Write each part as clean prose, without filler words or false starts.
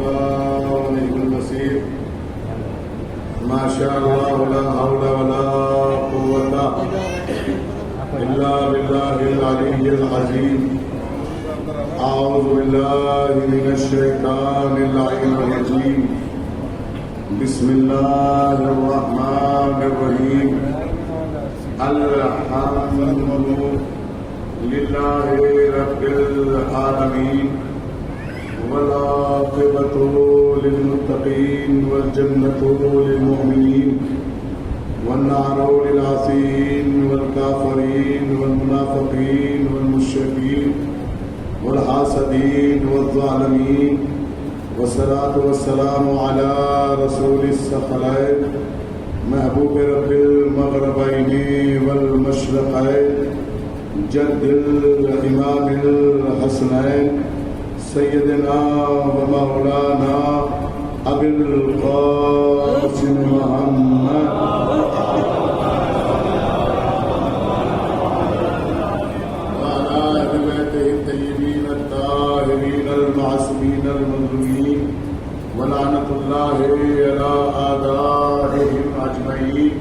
الله ونعم المصير ما شاء الله لا حول ولا قوة إلا بالله العلي العظيم أعوذ بالله من الشيطان اللعين الرجيم بسم الله الرحمن الرحيم الحمد لله رب العالمين والعاقبة للمتقين والجنة للمؤمنين والنار للعاصين والكافرين والمنافقين والمشركين والحاسدين والظالمين والصلاة والسلام على رسول الثقلين محبوب رب المغربين والمشرقين جد الإمام الحسنين سيدنا ومولانا أبي القاسم محمد وعلى أهل بيته الطيبين الطاهرين المعصومين المظلومين ولعنة الله على أعدائهم أجمعين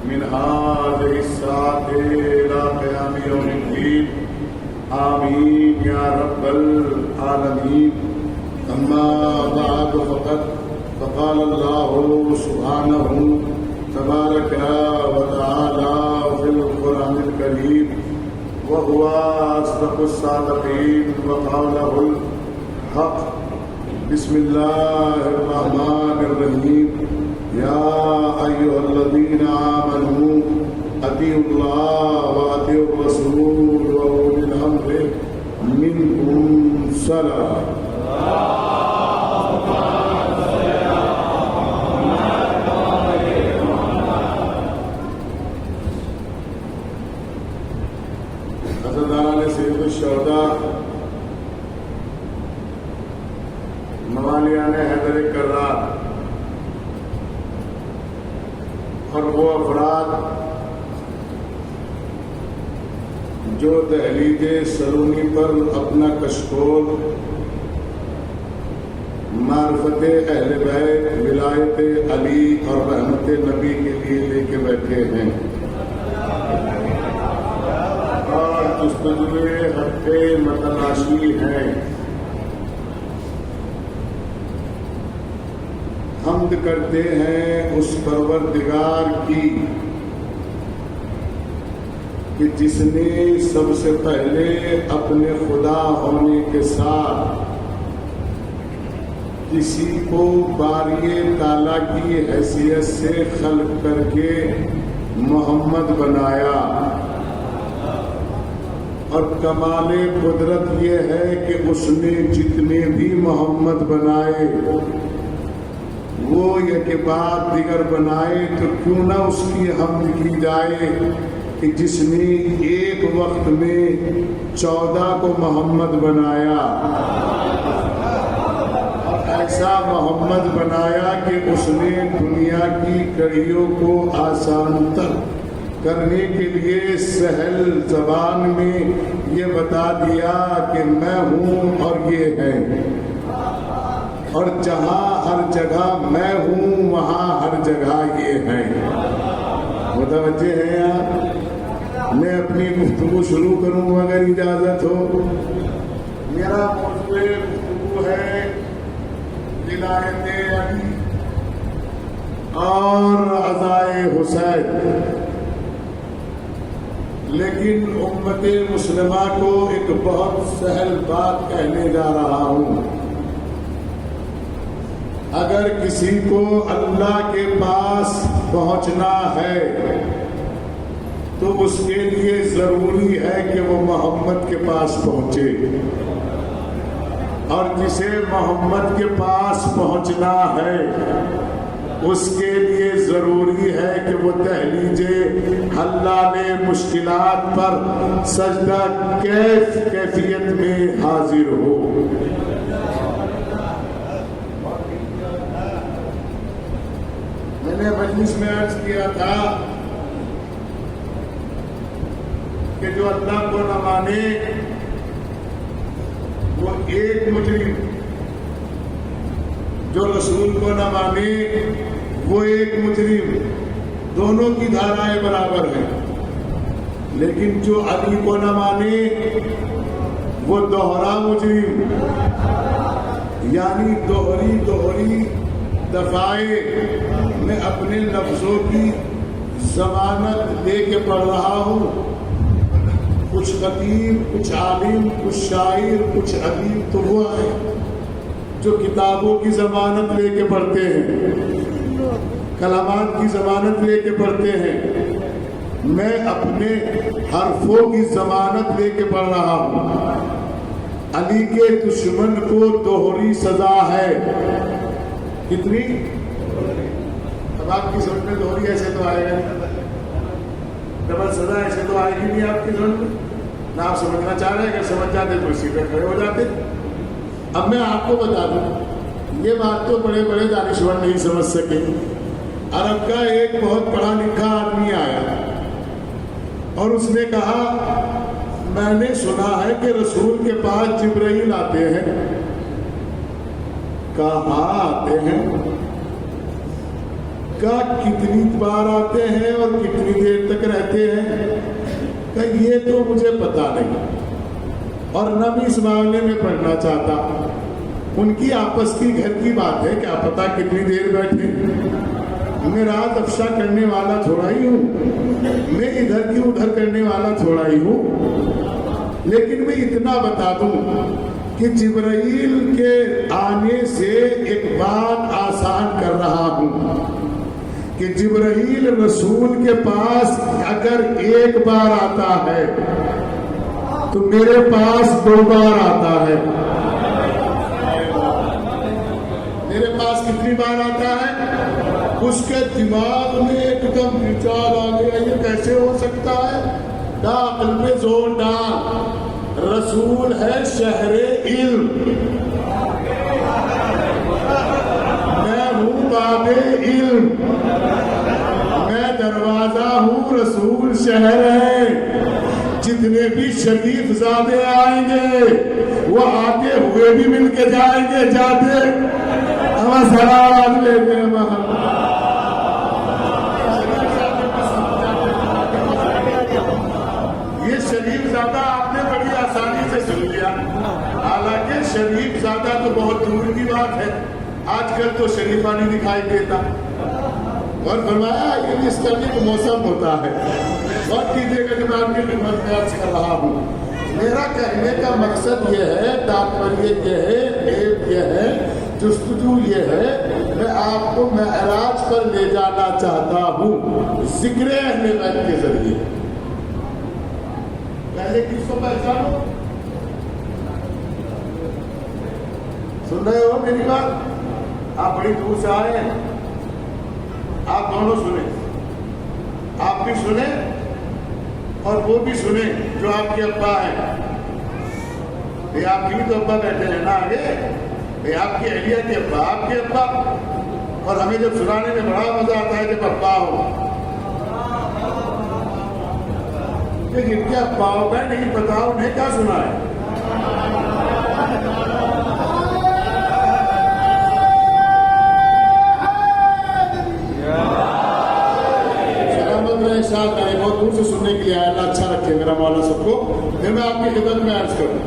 من هذه الساعة إلى قيام يوم الدين آمين يا رب العالمين. أما بعد فقال الله سبحانه تبارك وتعالى في القرآن الكريم وهو أصدق الصادقين وقوله الحق. بسم الله الرحمن الرحيم. يا أيها الذين آمنوا أطيعوا الله وأطيعوا الرسول وأولي الأمر منكم صلاة. حضرتان سید الشہداء موالیان حیدر کرار اور وہ افراد جو دہلیز سرونی پر اپنا کشکول معرفت اہل بیت ولایت علی اور رحمت نبی کے لیے لے کے بیٹھے ہیں اور جستجو حق متلاشی ہیں. حمد کرتے ہیں اس پروردگار کی کہ جس نے سب سے پہلے اپنے خدا ہونے کے ساتھ کسی کو باری تعالیٰ کی حیثیت سے خلق کر کے محمد بنایا. اور کمال قدرت یہ ہے کہ اس نے جتنے بھی محمد بنائے وہ یک بعد دیگر بنائے تو کیوں نہ اس کی حمد کی جائے کہ جس نے ایک وقت میں 14 کو محمد بنایا اور ایسا محمد بنایا کہ اس نے دنیا کی کڑیوں کو آسان تر کرنے کے لیے سہل زبان میں یہ بتا دیا کہ میں ہوں اور یہ ہے. اور جہاں ہر جگہ میں ہوں وہاں ہر جگہ یہ ہے. متوجہ ہیں آپ؟ میں اپنی گفتگو شروع کروں اگر اجازت ہو. میرا موضوع گفتگو ہے ولایت علی اور عزائے حسین. لیکن امت مسلمہ کو ایک بہت سہل بات کہنے جا رہا ہوں. اگر کسی کو اللہ کے پاس پہنچنا ہے تو اس کے لیے ضروری ہے کہ وہ محمد کے پاس پہنچے اور جسے محمد کے پاس پہنچنا ہے اس کے لیے ضروری ہے کہ وہ دہلیز حلال مشکلات پر سجدہ کیفیت میں حاضر ہو. میں نے مجلس میں عرض کیا تھا کہ جو اللہ کو نہ مانے وہ ایک مجرم جو رسول کو نہ مانے وہ ایک مجرم، دونوں کی دھارائیں برابر ہیں، لیکن جو علی کو نہ مانے وہ دوہرا مجرم، یعنی دوہری دفعے میں اپنے لفظوں کی ضمانت لے کے پڑھ رہا ہوں. کچھ خطیب، کچھ عالم، کچھ شاعر، کچھ ادیب تو وہ ہیں جو کتابوں کی ضمانت لے کے پڑھتے ہیں، کلمات کی ضمانت لے کے پڑھتے ہیں. میں اپنے حرفوں کی ضمانت لے کے پڑھ رہا ہوں. علی کے دشمن کو دوہری سزا ہے. کتنی؟ اب آپ کی سمجھ میں دوہری ایسے تو آئے گا نہیں، ڈبل سزا ایسے تو آئے گی نہیں آپ کی سمجھ میں. نہ آپ سمجھنا چاہ رہے ہیں، اگر سمجھ جاتے تو اسی پہ کھڑے ہو جاتے. اب میں آپ کو بتا دوں، یہ بات تو بڑے بڑے دانشور نہیں سمجھ سکے. عرب کا ایک بہت پڑھا لکھا آدمی آیا اور اس نے کہا میں نے سنا ہے کہ رسول کے پاس جبرائیل آتے ہیں. کہاں آتے ہیں؟ کہا کتنی بار آتے ہیں اور کتنی دیر تک رہتے ہیں؟ کہ یہ تو مجھے پتا نہیں اور نہ بھی اس معاملے میں پڑھنا چاہتا. ان کی آپس کی گھر کی بات ہے، کیا پتا کتنی دیر بیٹھے. میں رات افشا کرنے والا تھوڑا ہی ہوں، میں ادھر کی ادھر کرنے والا تھوڑا ہی ہوں. لیکن میں اتنا بتا دوں کہ جبرائیل کے آنے سے ایک بات آسان کر رہا ہوں کہ جبرائیل رسول کے پاس اگر ایک بار آتا ہے تو میرے پاس 2 بار آتا ہے. میرے پاس کتنی بار آتا ہے؟ اس کے دماغ میں ایک دم وچار آ گیا، یہ کیسے ہو سکتا ہے؟ عقل میں زور ڈال. رسول ہے شہر علم، میں ہوں باب علم، میں دروازہ ہوں، رسول شہر ہے. جتنے بھی شریف زادے آئیں گے وہ آتے ہوئے بھی مل کے جائیں گے، جاتے ہم سلام لیتے ہیں. یہ شریف زادہ آپ نے بڑی آسانی سے سن لیا، حالانکہ شریف زادہ تو بہت دور کی بات ہے. آج کل تو شریفہ نہیں دکھائی دیتا. اور فرمایا یہ اس کا ایک موسم ہوتا ہے. بہت کیجیے گا کہ میں آپ کی خدمت میں عرض کر رہا ہوں. میرا کہنے کا مقصد یہ ہے، تاپریہ یہ ہے، ایب یہ ہے، جستجو یہ ہے، میں آپ کو معراج پر لے جانا چاہتا ہوں ذکر اہل بیت کے ذریعے. پہلے کس کو پہچانو؟ سن رہے ہو میری بات؟ آپ بڑی دور سے آئے ہیں، آپ دونوں سنیں، آپ بھی سنیں اور وہ بھی سنیں جو آپ کے ابا ہیں. یہ آپ کی بھی تو ابا بیٹھے ہیں نا آگے، یہ آپ کی اہلیہ کے ابا، آپ کے ابا. اور ہمیں جب سنانے میں بڑا مزہ آتا ہے جب ابا ہو. لیکن کیا ابا ہو میں نہیں پتا انہیں کیا سنا ہے. بہت دور سے سننے کے لیے آیا. اللہ اچھا رکھے میرا مولا سب کو. پھر میں آپ کی خدمت میں عرض کروں،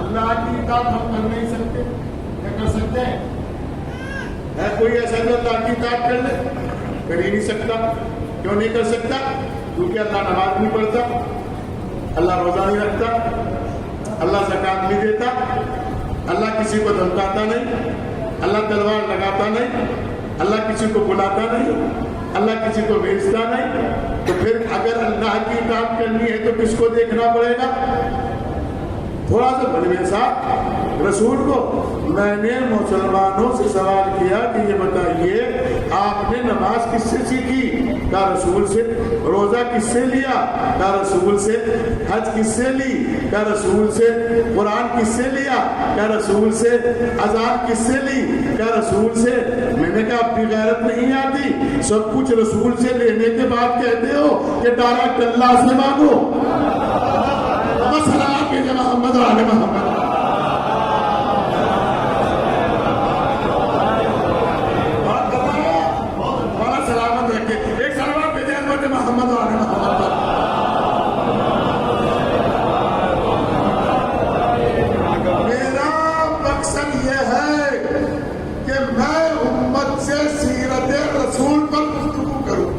اللہ کی اطاعت ہم کر نہیں سکتے. کیا کر سکتے ہیں؟ ہے کوئی ایسا جو اللہ کی اطاعت کر لے؟ کر ہی نہیں سکتا. کیوں نہیں کر سکتا؟ کیونکہ اللہ نماز نہیں پڑھتا، اللہ روزہ نہیں رکھتا، اللہ زکات نہیں دیتا، اللہ کسی کو دھمکاتا نہیں، اللہ تلوار لگاتا نہیں، اللہ کسی کو بلاتا نہیں، اللہ کسی کو بھیجتا نہیں. تو پھر اگر اللہ کی اطاعت کرنی ہے تو کس کو دیکھنا پڑے گا؟ تھوڑا سا بڑے صاحب رسول کو. میں نے مسلمانوں سے سوال کیا کہ یہ بتائیے آپ نے نماز کس سے سیکھی؟ کہا رسول سے. روزہ کس سے لیا؟ کہا رسول سے. حج کس سے لی؟ کہا رسول سے. قرآن کس سے لیا؟ کہا رسول سے. اذان کس سے لی؟ کہا رسول سے. میں نے کہا اپنی غیرت نہیں آتی؟ سب کچھ رسول سے لینے کے بعد کہتے ہو کہ ڈائریکٹ اللہ سے مانگو. محمد آل محمد. مقصد یہ ہے کہ میں امت سے سیرت رسول پر گفتگو کروں،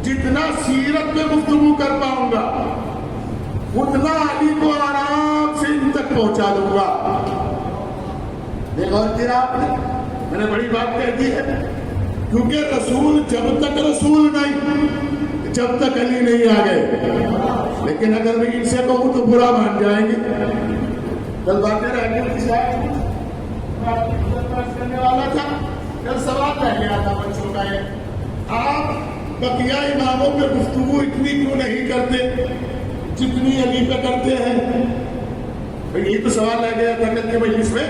جتنا سیرت میں گفتگو کر پاؤں گا اتنا علی کو آرام سے ان تک پہنچا دوں گا۔ غور کیا آپ نے؟ میں نے بڑی بات کہہ دی ہے، کیونکہ رسول جب تک رسول نہیں، جب تک علی نہیں آ گئے، لیکن اگر میں ان سے کہوں تو برا مان جائیں گے۔ کل باتیں رہ گئی کرنے والا تھا، کل سوال رہ گیا تھا بچوں کا یہ، آپ بقیہ اماموں پہ گفتگو اتنی کیوں نہیں کرتے جتنی علی پہ کرتے ہیں؟ یہ تو سوال رہ گیا تھا کل کے مجلس میں۔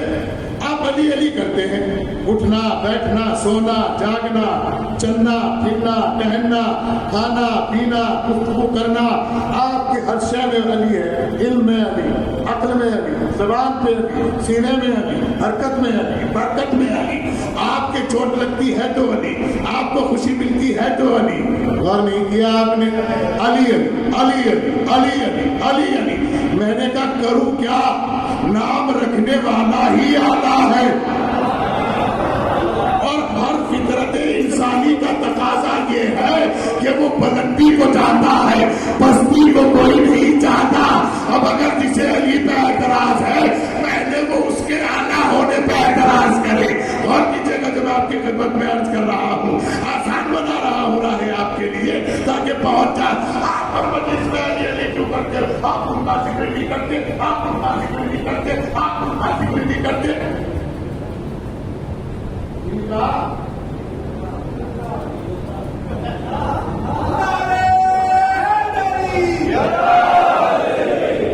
آپ علی علی کرتے ہیں، اٹھنا بیٹھنا سونا جاگنا چلنا پھرنا ٹہلنا کھانا پینا گفتگو کرنا، آپ کی ہر شے میں علی ہے، علم میں علی، عقل میں علی، زبان پہ علی، سینے میں علی، حرکت میں علی، برکت میں علی۔ آپ کے چوٹ لگتی ہے تو علی، آپ کو خوشی ملتی ہے تو علی۔ غور نہیں کیا آپ نے؟ علی علی علی علی علی علی علی۔ میں نے کہا کروں کیا؟ نام رکھنے والا ہی آلہ ہے، اور ہر فطرت انسانی کا تقاضا یہ ہے کہ وہ بلندی کو چاہتا ہے، پستی کو کوئی نہیں چاہتا۔ اب اگر جسے علی پہ اعتراض ہے پہلے وہ اس کے اعلیٰ ہونے پہ اعتراض کرے۔ اور کیجیے گا جب آپ کی خدمت میں عرض کر رہا ہوں، آسان بنا رہا ہوں راہ آپ کے لیے تاکہ پہنچ جائے۔ آپ ہر مجلس میں علی علی کیوں کرتے؟ آپ ان کا ذکر نہیں کرتے، آپ ان کا ذکر نہیں کرتے، آپ ان کا ذکر نہیں کرتے۔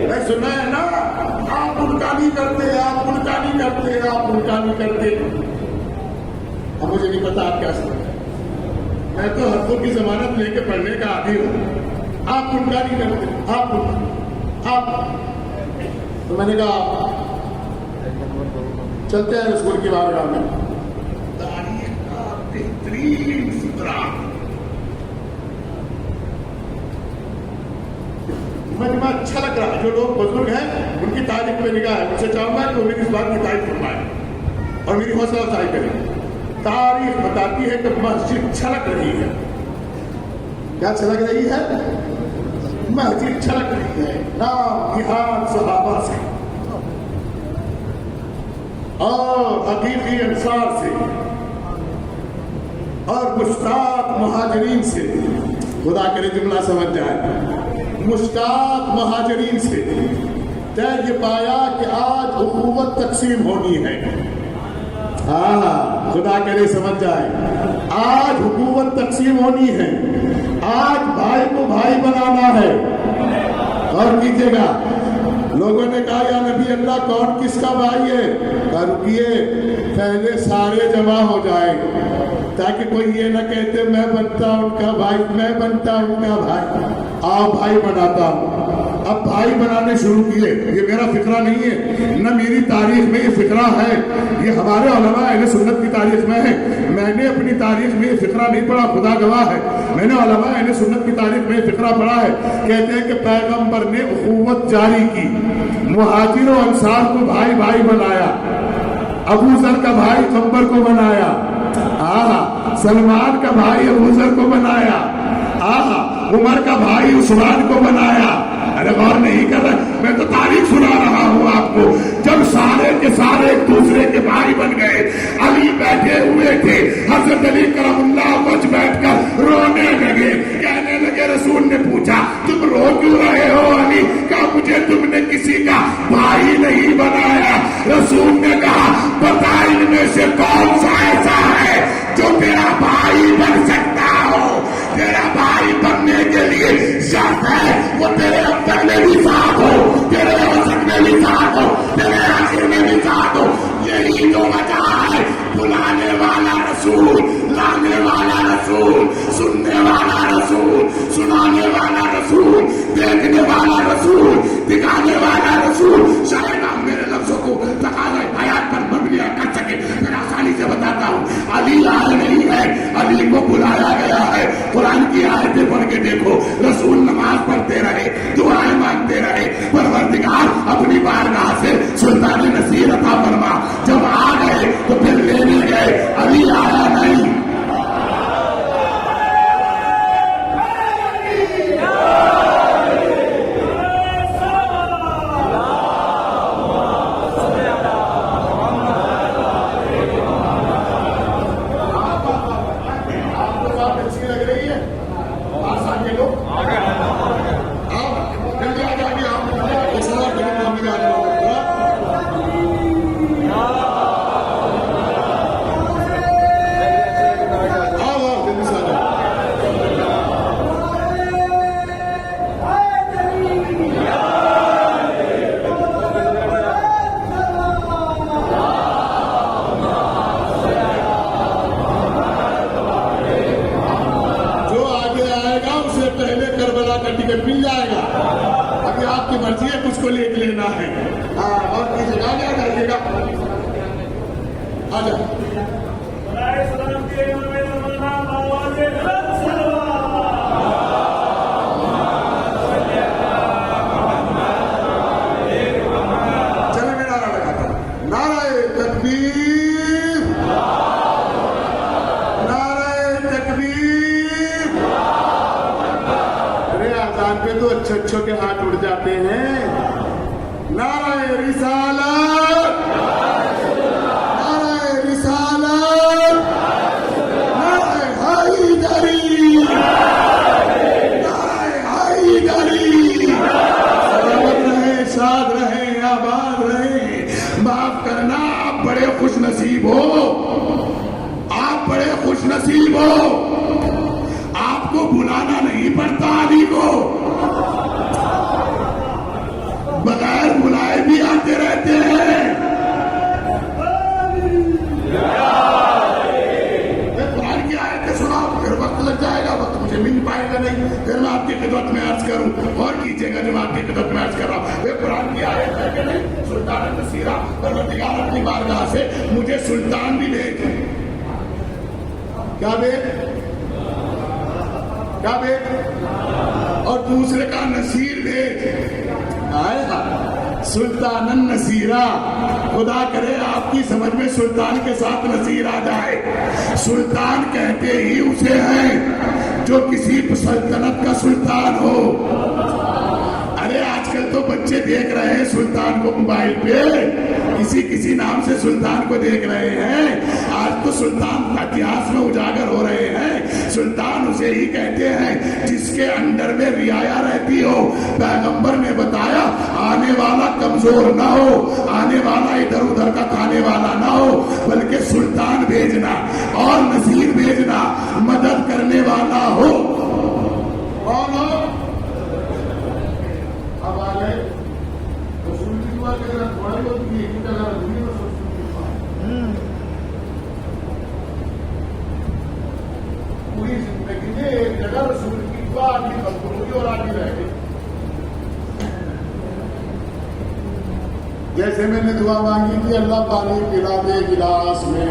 میں سنا ہے نا، آپ ان کا نہیں کرتے، آپ ان کا نہیں کرتے، آپ ان کا نہیں کرتے۔ اب مجھے نہیں پتا آپ کیا سمجھتے، میں تو حقوں کی ضمانت لے کے پڑھنے کا عادی ہوں۔ آپ ان کا نہیں کرتے، آپ تو میں نے کہا چلتے ہیں رسول کی بارگاہ میں۔ تاریخ کا بہترین سترہ مجمع اچھا لگ رہا ہے، جو لوگ بزرگ ہیں ان کی تاریخ پہ نگاہ ہے، ان سے چاہوں گا کہ وہ میری اس بات کی تعریف فرمائے اور میری حوصلہ افزائی کریں۔ تاریخ بتاتی ہے کہ مسجد چھلک رہی ہے۔ کیا چھلک رہی ہے؟ مسجد چھلک رہی ہے، نام نہاد صحابہ سے اور حقیقی انصار سے اور مشتاق مہاجرین سے۔ خدا کرے جملہ سمجھ جائے، مشتاق مہاجرین سے طے یہ پایا کہ آج اخوت تقسیم ہونی ہے۔ خدا کرے سمجھ جائے، آج حکومت تقسیم ہونی ہے، آج بھائی کو بھائی بنانا ہے۔ اور کیجیے گا، لوگوں نے کہا یا نبی اللہ کون کس کا بھائی ہے؟ کہا رکیے پہلے سارے جمع ہو جائیں تاکہ کوئی یہ نہ کہتے میں بنتا ان کا بھائی، میں بنتا ان کا بھائی، آؤ بھائی بناتا ہوں۔ اب بھائی بنانے شروع کیے۔ یہ میرا فقرہ نہیں ہے، نہ میری تاریخ میں یہ فقرہ ہے، یہ ہمارے علماء اہل سنت کی تاریخ میں ہے۔ میں نے اپنی تاریخ میں یہ فقرہ نہیں پڑھا، خدا گواہ ہے، میں نے علماء اہل سنت کی تاریخ میں یہ فقرہ پڑھا ہے۔ کہتے ہیں کہ پیغمبر نے اخوت جاری کی، مہاجر و انصار کو بھائی بھائی بنایا، ابو ذر کا بھائی قمبر کو بنایا، سلمان کا بھائی ابو ذر کو بنایا، عمر کا بھائی عثمان کو بنایا۔ ارے غور نہیں کر رہے، میں تو تاریخ سنا رہا ہوں آپ کو۔ جب سارے کے سارے ایک دوسرے کے بھائی بن گئے، علی بیٹھے ہوئے تھے، حضرت علی کرم اللہ بچ بیٹھ کر رونے لگے، کہنے لگے رسول نے پوچھا تم رو کیوں رہے ہو علی؟ کہا مجھے تم نے کسی کا بھائی نہیں بنایا۔ رسول نے کہا بتا ان میں سے کون سا ایسا ہے جو تیرا بھائی بن سکتا ہو؟ تیرا بھائی بننے کے لیے شرط ہے وہ تیرے اندر میں بھی ساتھ ہو، تیرے وسط میں بھی ساتھ ہو، تیرے آخر میں بھی ساتھ ہو۔ یہی تو وجہ ہے، بلانے والا رسول، لانے والا رسول، سننے والا رسول، سنانے والا رسول، دیکھنے والا رسول، دکھانے والا رسول۔ شاید آپ میرے لفظوں کو تقاضۂ حیات پر مبنی کر سکے، میں آسانی سے بتاتا ہوں۔ علی آئے نہیں ہے، علی کو بلایا گیا ہے۔ قرآن کی آیتیں پڑھ کے دیکھو، رسول نماز پڑھتے رہے، دعائیں مانگتے رہے، پروردگار اپنی بارگاہ سے سلطان نصیر عطا آ جائے. چلے میں نعرہ لگاتا ہوں. نعرہ تکبیر، نعرہ تکبیر. ارے آزان پہ تو اچھوں کے ہاتھ اڑ جاتے ہیں. نعرہ رسالت، نعرہ رسالت، نعرہ حیدری، نعرہ حیدری. سلامت رہیں، شاد رہیں، آباد رہیں. معاف کرنا، آپ بڑے خوش نصیب ہو، آپ بڑے خوش نصیب ہو. آپ کو بلانا نہیں پڑتا علی کو، بغیر بلائے بھی آتے رہتے ہیں. قرآن کی آیتیں سنا، پھر وقت لگ جائے گا، وقت مجھے مل پائے گا نہیں، پھر میں آپ کی خدمت میں عرض کروں. اور کیجیے گا جو میں آپ کی خدمت میں عرض کر رہا ہوں. یہ قرآن کی آیت ہے کہ نہیں؟ سلطان نصیرہ پروردگار اپنی بارگاہ سے مجھے سلطان بھی بھیج. کیا بھیج؟ کیا بھیج؟ اور دوسرے کا نصیر بھیج. آئے گا سلطان نصیرہ. خدا کرے آپ کی سمجھ میں سلطان کے ساتھ نصیر آ جائے. سلطان کہتے ہی اسے ہیں جو کسی سلطنت کا سلطان ہو. ارے آج کل تو بچے دیکھ رہے ہیں سلطان کو موبائل پہ، کسی نام سے سلطان کو دیکھ رہے ہیں. آج تو سلطان اتہاس میں اجاگر ہو رہے ہیں. سلطان اسے ہی کہتے ہیں جس کے انڈر میں رعایا رہتی ہو. پیغمبر نے بتایا آنے والا کمزور نہ ہو، آنے والا ادھر ادھر کا کھانے والا نہ ہو، بلکہ سلطان بھیجنا اور نذیر بھیجنا، مدد کرنے والا ہو. کون ہو؟ اب آ گئے رسول کی دعا کے اندر تھوڑی ہوتی ہے. پوری زندگی میں ایک جگہ رسول کی دعا آدمی قبول ہوگی اور آدمی رہ گئی. جیسے میں نے دعا مانگی تھی اللہ پانی پلا دے، گلاس میں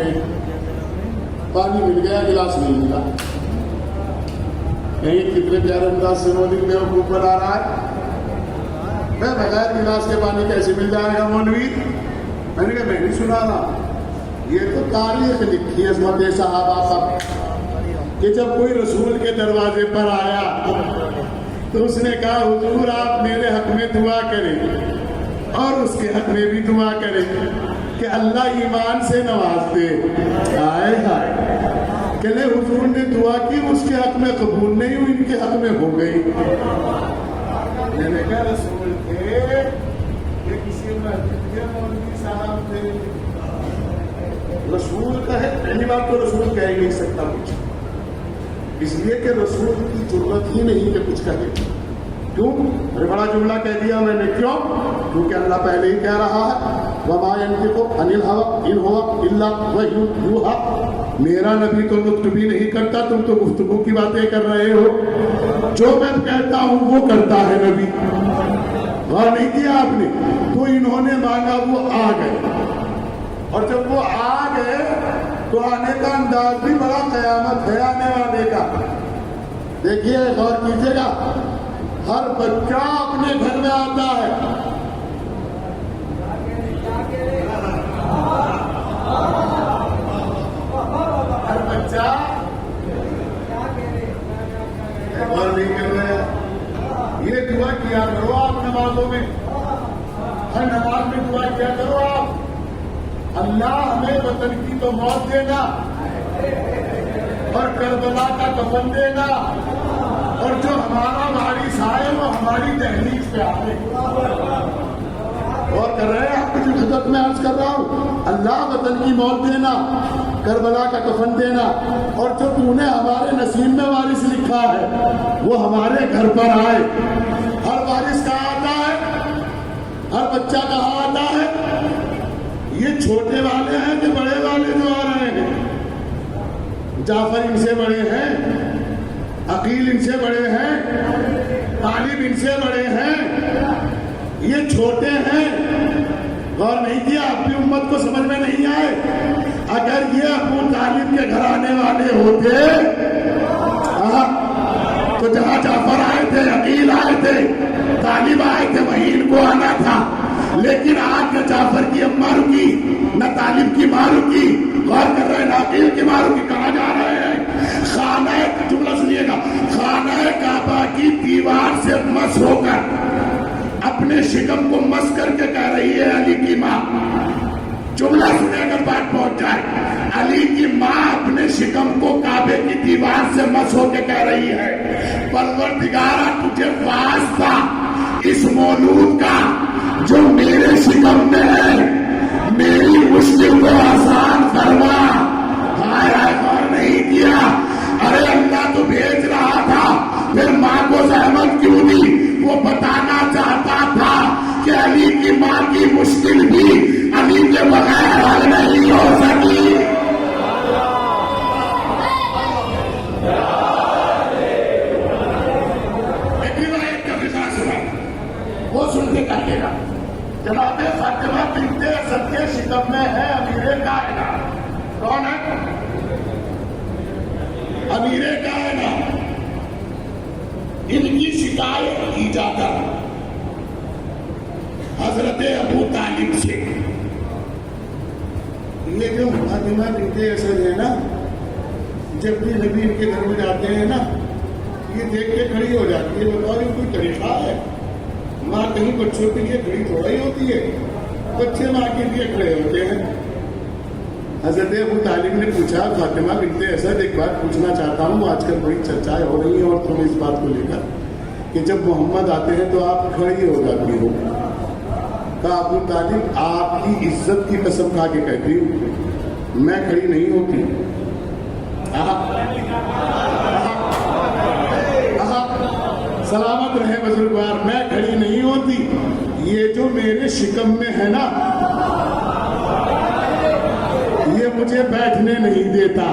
پانی مل گیا، گلاس نہیں ملا. نہیں کتنے پیارے انداز سے مولوی بیوقوف بنا رہا ہے. میں بغیر گلاس کے پانی کیسے مل جائے گا مولوی؟ میں نے کہا میں نہیں سنا رہا، یہ تو تاریخ لکھی ہے عظمت صحابہ پر کہ جب کوئی رسول کے دروازے پر آیا تو اس نے کہا حضور آپ میرے حق میں دعا کریں اور اس کے حق میں بھی دعا کریں کہ اللہ ایمان سے نواز دے. آئے ہائے کہ لے حضور نے دعا کی، اس کے حق میں قبول نہیں ہوئی، ان کے حق میں ہو گئی. میں نے کہا رسول تھے یہ کسی مسجد کے مولوی صاحب تھے. رسول کہے پہلی بات تو رسول کہہ ہی نہیں سکتا کچھ، اس لیے کہ رسول کی ضرورت ہی نہیں کہ کچھ کہے. کیوں؟ بڑا جملہ کہہ دیا میں نے. کیوں؟ کیونکہ اللہ پہلے ہی کہہ رہا ہے وَمَا يَنْطِقُ عَنِ الْهَوَىٰ إِنْ هُوَ إِلَّا وَحْيٌ يُوحَىٰ. میرا نبی تو گفتگو بھی نہیں کرتا، تم تو گفتگو کی باتیں کر رہے ہو. جو میں کہتا ہوں وہ کرتا ہے نبی. غور نہیں کیا آپ نے؟ تو انہوں نے مانگا، وہ آ گئے، اور جب وہ آ گئے تو آنے کا انداز بھی بڑا قیامت ہے آنے والے کا. دیکھیے غور کیجیے گا، ہر بچہ اپنے گھر میں آتا ہے. ہر بچہ غور نہیں کر رہے. یہ دعا کیا کرو آپ نمازوں میں، ہر نماز میں دعا کیا کرو آپ اللہ ہمیں وطن کی تو موت دینا اور کربلا کا کفن دینا، اور جو ہمارا وارث آئے وہ ہماری دہلیز پہ آئے. اور کر رہے ہیں آپ کی خدمت میں عرض کر رہا ہوں اللہ وطن کی موت دینا، کربلا کا کفن دینا، اور جو تو نے ہمارے نصیب میں وارث لکھا ہے وہ ہمارے گھر پر آئے. ہر وارث کہاں آتا ہے؟ ہر بچہ کہاں آتا ہے؟ یہ چھوٹے والے ہیں کہ بڑے والے جو آ رہے ہیں؟ جعفر ان سے بڑے ہیں، عقیل ان سے بڑے ہیں، طالب ان سے بڑے ہیں، یہ چھوٹے ہیں. غور نہیں کیا؟ اپنی امت کو سمجھ میں نہیں آئے. طالب کے گھرانے والے ہوتے تو جہاں جعفر آئے تھے، عقیل آئے تھے، طالب آئے تھے، وہیں ان کو آنا تھا. لیکن آج نہ جعفر کی اماں رکی، نہ طالب کی ماں رکی. غور کر رہے ہیں، نہ عقیل کی ماں رکی. کہاں جا رہے ہیں؟ خانہ، جملہ سنیے گا، خانہ کعبہ کی دیوار سے مس ہو کر اپنے شکم کو مس کر کے کہہ رہی ہے علی کی ماں. جملہ سنے اگر بات پہنچ جائے، علی کی ماں اپنے شکم کو کعبے کی دیوار سے مس ہو کے کہہ رہی ہے پروردگارا تجھے واسطہ اس مولود کا جو میرے شکم میں ہے، میری مشکل کو آسان فرما. ہائے ہائے، غور نہیں کیا. ارے اللہ تو بھیج رہا تھا، پھر ماں کو زحمت کیوں دی؟ وہ بتانا چاہتا تھا کہ علی کی ماں کی مشکل بھی علی کے بغیر حل نہیں ہو سکی. ایک روایت کا قصہ سنا، وہ سن کے کہیے گا. جناب فاطمہ بنت اسد کے شکم میں ہے امیر کائنات. کون ہے؟ امیر کائنات. ان کی شکایت کی جا کر حضرت ابو طالب سے، یہ جو فاطمہ بنت اسد ہے نا، جب بھی نبی ان کے گھر میں جاتے ہیں نا، یہ دیکھ کے کھڑی ہو جاتی ہے. بتاؤ یہ کوئی طریقہ ہے؟ ماں کہیں بچوں کے لیے کھڑی تھوڑا ہی ہوتی ہے، بچے ماں کے لیے کھڑے ہوتے ہیں. حضرت ابو طالب نے پوچھا، فاطمہ بنت اسد ایک بات پوچھنا چاہتا ہوں، آج کل بڑی چرچائیں ہو رہی ہیں اور تم اس بات کو لے کر کہ جب محمد آتے ہیں تو آپ کھڑی ہو جاتی ہو. کہا ابو طالب آپ کی عزت کی قسم کھا کے کہتی ہوں میں کھڑی نہیں ہوتی. سلامت رہے بزرگوار، میں کھڑی نہیں ہوتی. یہ جو میرے شکم میں ہے نا، یہ مجھے بیٹھنے نہیں دیتا.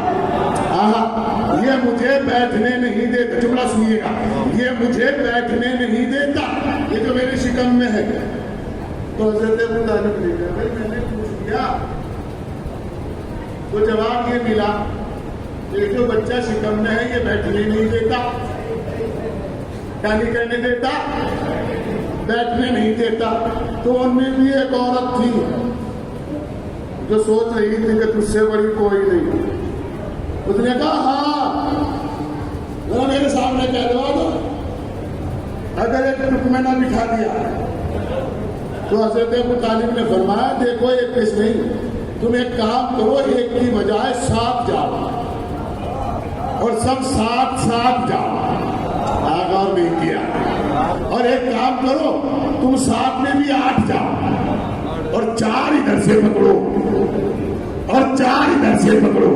یہ مجھے بیٹھنے نہیں دیتا. جملہ سنیے گا، یہ مجھے بیٹھنے نہیں دیتا، یہ جو میرے شکم میں ہے. تو حضرت ابو طالب نے کہا بھائی میں نے پوچھ لیا تو جواب یہ ملا کہ جو بچہ شکم میں ہے یہ بیٹھنے نہیں دیتا. کیا نہیں کہنے دیتا؟ بیٹھنے نہیں دیتا. تو ان میں بھی ایک عورت تھی جو سوچ رہی تھی کہ تجھ سے بڑی کوئی نہیں. اس نے کہا ہاں ذرا میرے سامنے کہہ دو، اگر ایک ٹکمے نہ بٹھا دیا. تو حضرت ابو طالب نے فرمایا دیکھو ایک کس نہیں، تم ایک کام کرو، ایک کی بجائے 7 جاؤ اور سب ساتھ جاؤ. غور نہیں کیا. اور ایک کام کرو، تم 7 میں بھی 8 جاؤ اور 4 ادھر سے پکڑو اور 4 ادھر سے پکڑو،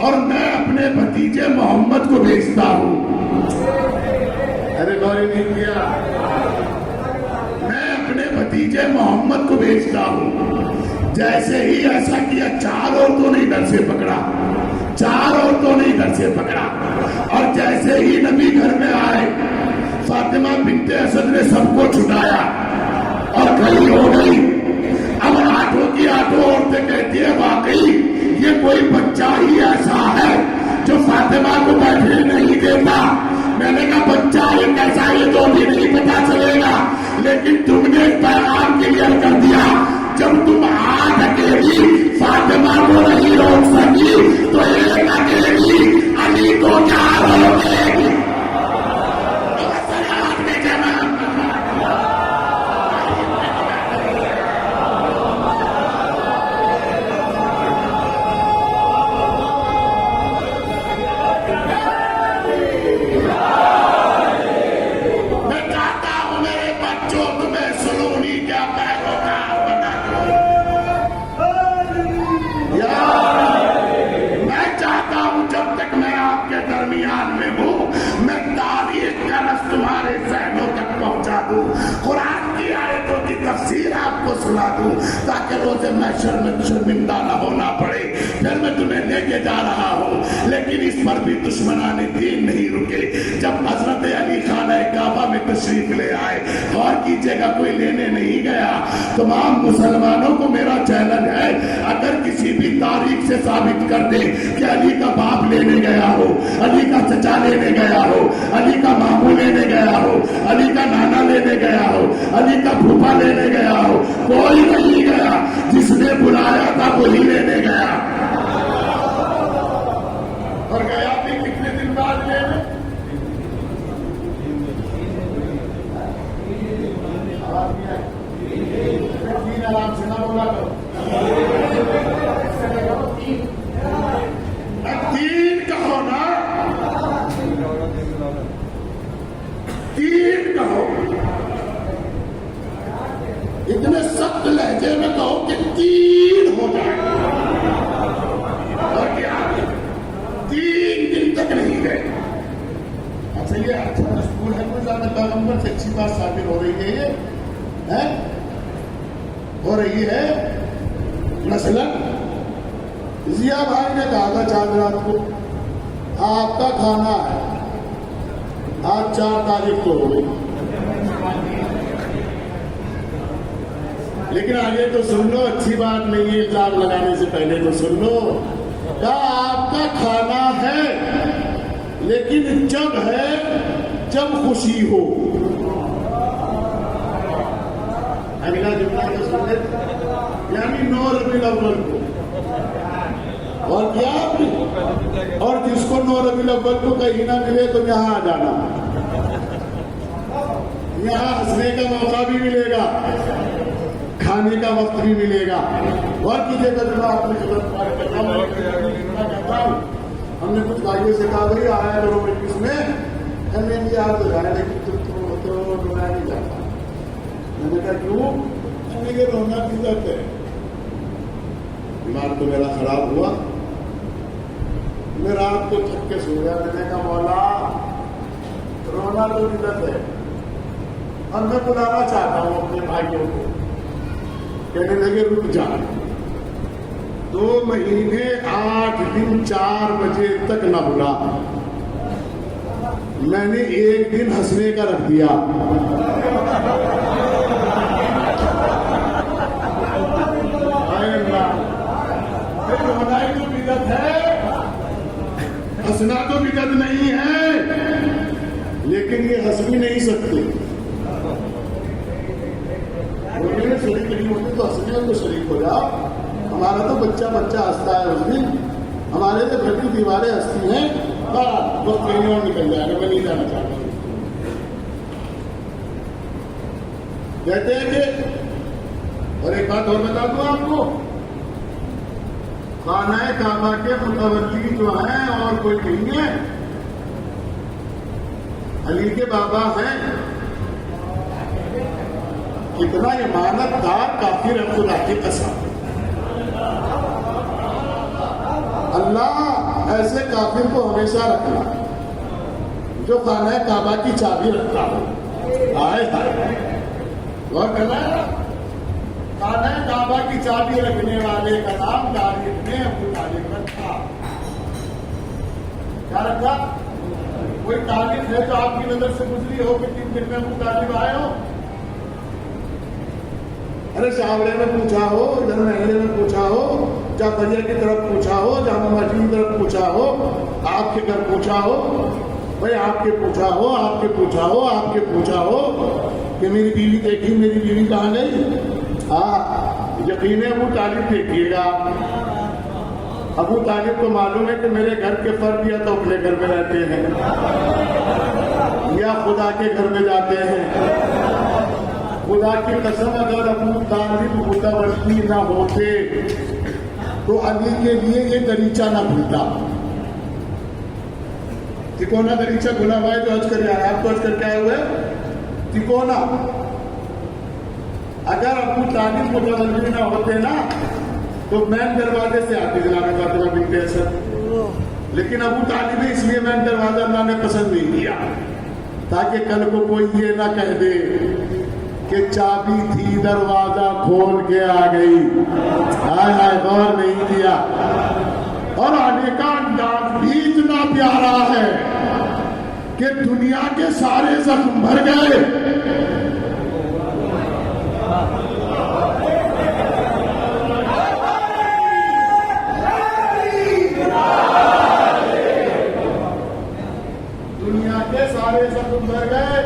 اور میں اپنے بھتیجے محمد کو بھیجتا ہوں. ارے غور نہیں کیا. میں اپنے بھتیجے محمد کو بھیجتا ہوں. جیسے ہی ایسا کیا، 4 عورتوں نے ادھر سے پکڑا، 4 عورتوں نے ادھر سے پکڑا. اور جیسے ہی نبی گھر میں آئے، فاطمہ بنت اسد نے سب کو چھٹایا اور کھڑی ہو گئی. اب 8 کی 8 عورتیں کہتی ہے واقعی یہ کوئی بچہ ہی ایسا ہے جو فاطمہ کو بیٹھنے نہیں دیتا. میں نے کہا بچہ یہ کیسا، یہ تو بھی نہیں پتا چلے گا، لیکن تم نے پیغام کلیئر کر دیا. جب تم آج اکیلی فاطمہ کو نہیں روک سکی تو ایک اکیلی علی کو کیا روکے گی؟ قرآن کی آیتوں کی تفسیر آپ کو سنا دوں تاکہ روز محشر میں شرمندہ نہ ہونا پڑے. پھر میں تمہیں لے کے جا رہا ہوں، لیکن اس پر بھی دشمنان دین نہیں رکے. جب حضرت علی خانہ کعبہ میں تشریف لے آئے, غور کیجیے گا کوئی لینے نہیں گیا. تمام مسلمانوں کو میرا چیلنج ہے, اگر کسی بھی تاریخ سے ثابت کر دے کہ علی کا باپ لینے گیا ہو, علی کا چچا لینے گیا ہو, علی کا ماموں لینے گیا ہو, علی کا نانا لینے گیا ہو, علی کا پھوپھا لینے گیا ہو, کوئی نہیں گیا. جس نے بلایا تھا وہی لینے گیا, اور گیا بھی کتنے دن بعد لینے. آرام سے نہ بولا کرو. تین کہو نا, تین کہو. اتنے سخت لہجے میں کہو کہ تین ہو جائے. اور کیا 3 دن تک نہیں گئے. اچھا یہ اچھا مشغول ہے, کوئی زیادہ پیغمبر سے اچھی بات ثابت ہو رہی ہے. یہ ہو رہی ہے. مثلا ضیاء بھائی نے کہا تھا چاند رات کو آپ کا کھانا ہے, آج 4 تاریخ کو ہو گئی. لیکن آگے تو سن لو, اچھی بات نہیں ہے الزام لگانے سے پہلے تو سن لو. کہا آپ کا کھانا ہے لیکن جب ہے جب خوشی ہو. اگلا جملہ تو سن لے, یعنی 9 ربیع الاول کو. اور کیا آپ نے, اور جس کو 9 ربیع الاول کو کہیں نہ ملے تو یہاں آ جانا, یہاں ہنسنے کا موقع بھی ملے گا, کھانے کا وقت بھی ملے گا. اور کیجیے گا آپ نے ہم نے کچھ بھائیوں سے کہا بھائی آیا کرو اس میں, ہمیں بھی آپ تو جائے لیکن تو رونا نہیں جاتا. میں نے کہا کیوں؟ کہ رونا بدعت ہے. دماغ تو میرا خراب ہوا, میں رات کو تھک کے سو گیا. میں نے کہا مولا رونا تو بدعت ہے, اور میں بلانا چاہتا ہوں اپنے بھائیوں کو. کہنے لگے رک جا, 2 مہینے 8 دن 4 بجے تک نہ بلا. میں نے 1 دن ہنسنے کا رکھ دیا. رونا ہی تو بدعت ہے, ہنسنا تو بدعت نہیں ہے. لیکن یہ ہنس بھی نہیں سکتے. شریک نہیں ہوتے تو ہنسنے میں تو شریک ہو جاؤ. ہمارا تو بچہ ہنستا ہے اس دن, ہمارے تو گھر کی دیواریں ہنستی ہیں. وہ کہیں اور نکل جائے گا, میں نہیں جانا چاہتا ہوں. کہتے ہیں کہ, اور ایک بات اور بتا دوں آپ کو, خانہ کعبہ کے متولی جو ہیں اور کوئی نہیں ہے, علی کے بابا ہیں. کتنا ایمانت دار کافر ہے خدا کی قسم. اللہ ایسے کافر کو ہمیشہ رکھنا جو خانہ کعبہ کی چابی رکھتا ہو. آئے غور کرنا ہے, خانہ کعبہ کی چابی رکھنے والے کا نام تاریخ میں ابو طالب رکھا. کیا رکھا؟ کوئی تاریخ ہے تو آپ کی نظر سے گزری ہو کہ 3 دن میں ابو طالب آئے ہو؟ ارے شاوڑے میں پوچھا ہو, ادھر محلے میں پوچھا ہو, جعفریہ کی طرف پوچھا ہو, جامع مسجد کی طرف پوچھا ہو, آپ کے گھر پوچھا ہو, بھائی آپ کے پوچھا ہو, آپ کے پوچھا ہو, آپ کے پوچھا ہو کہ میری بیوی دیکھی, میری بیوی کہاں گئی. ہاں یقین ہے ابو طالب دیکھیے گا. ابو طالب کو معلوم ہے کہ میرے گھر کے فرد یا تو اپنے گھر میں رہتے ہیں یا خدا کے گھر میں جاتے ہیں. خدا کی قسم اگر ابو طالب متولی نہ ہوتے تو علی کے لیے یہ دریچہ نہ کھلتا. تکونا دریچہ کھلا ہوا ہے جو حج کر کے آیا. آپ تو حج کر کے آئے ہوئے تکونا. اگر ابو طالب متولی نہ ہوتے نا تو مین دروازے سے آتی جناب فاطمہ بنت اسد. لیکن ابو طالب اس لیے مین دروازہ اللہ نے پسند نہیں کیا تاکہ کل کو کوئی یہ نہ کہہ دے کہ چابی تھی دروازہ کھول کے آ گئی. ہائے ہائے غور نہیں کیا. اور آنے کا انداز بھی کہ دنیا کے سارے زخم بھر گئے. دنیا کے سارے زخم بھر گئے.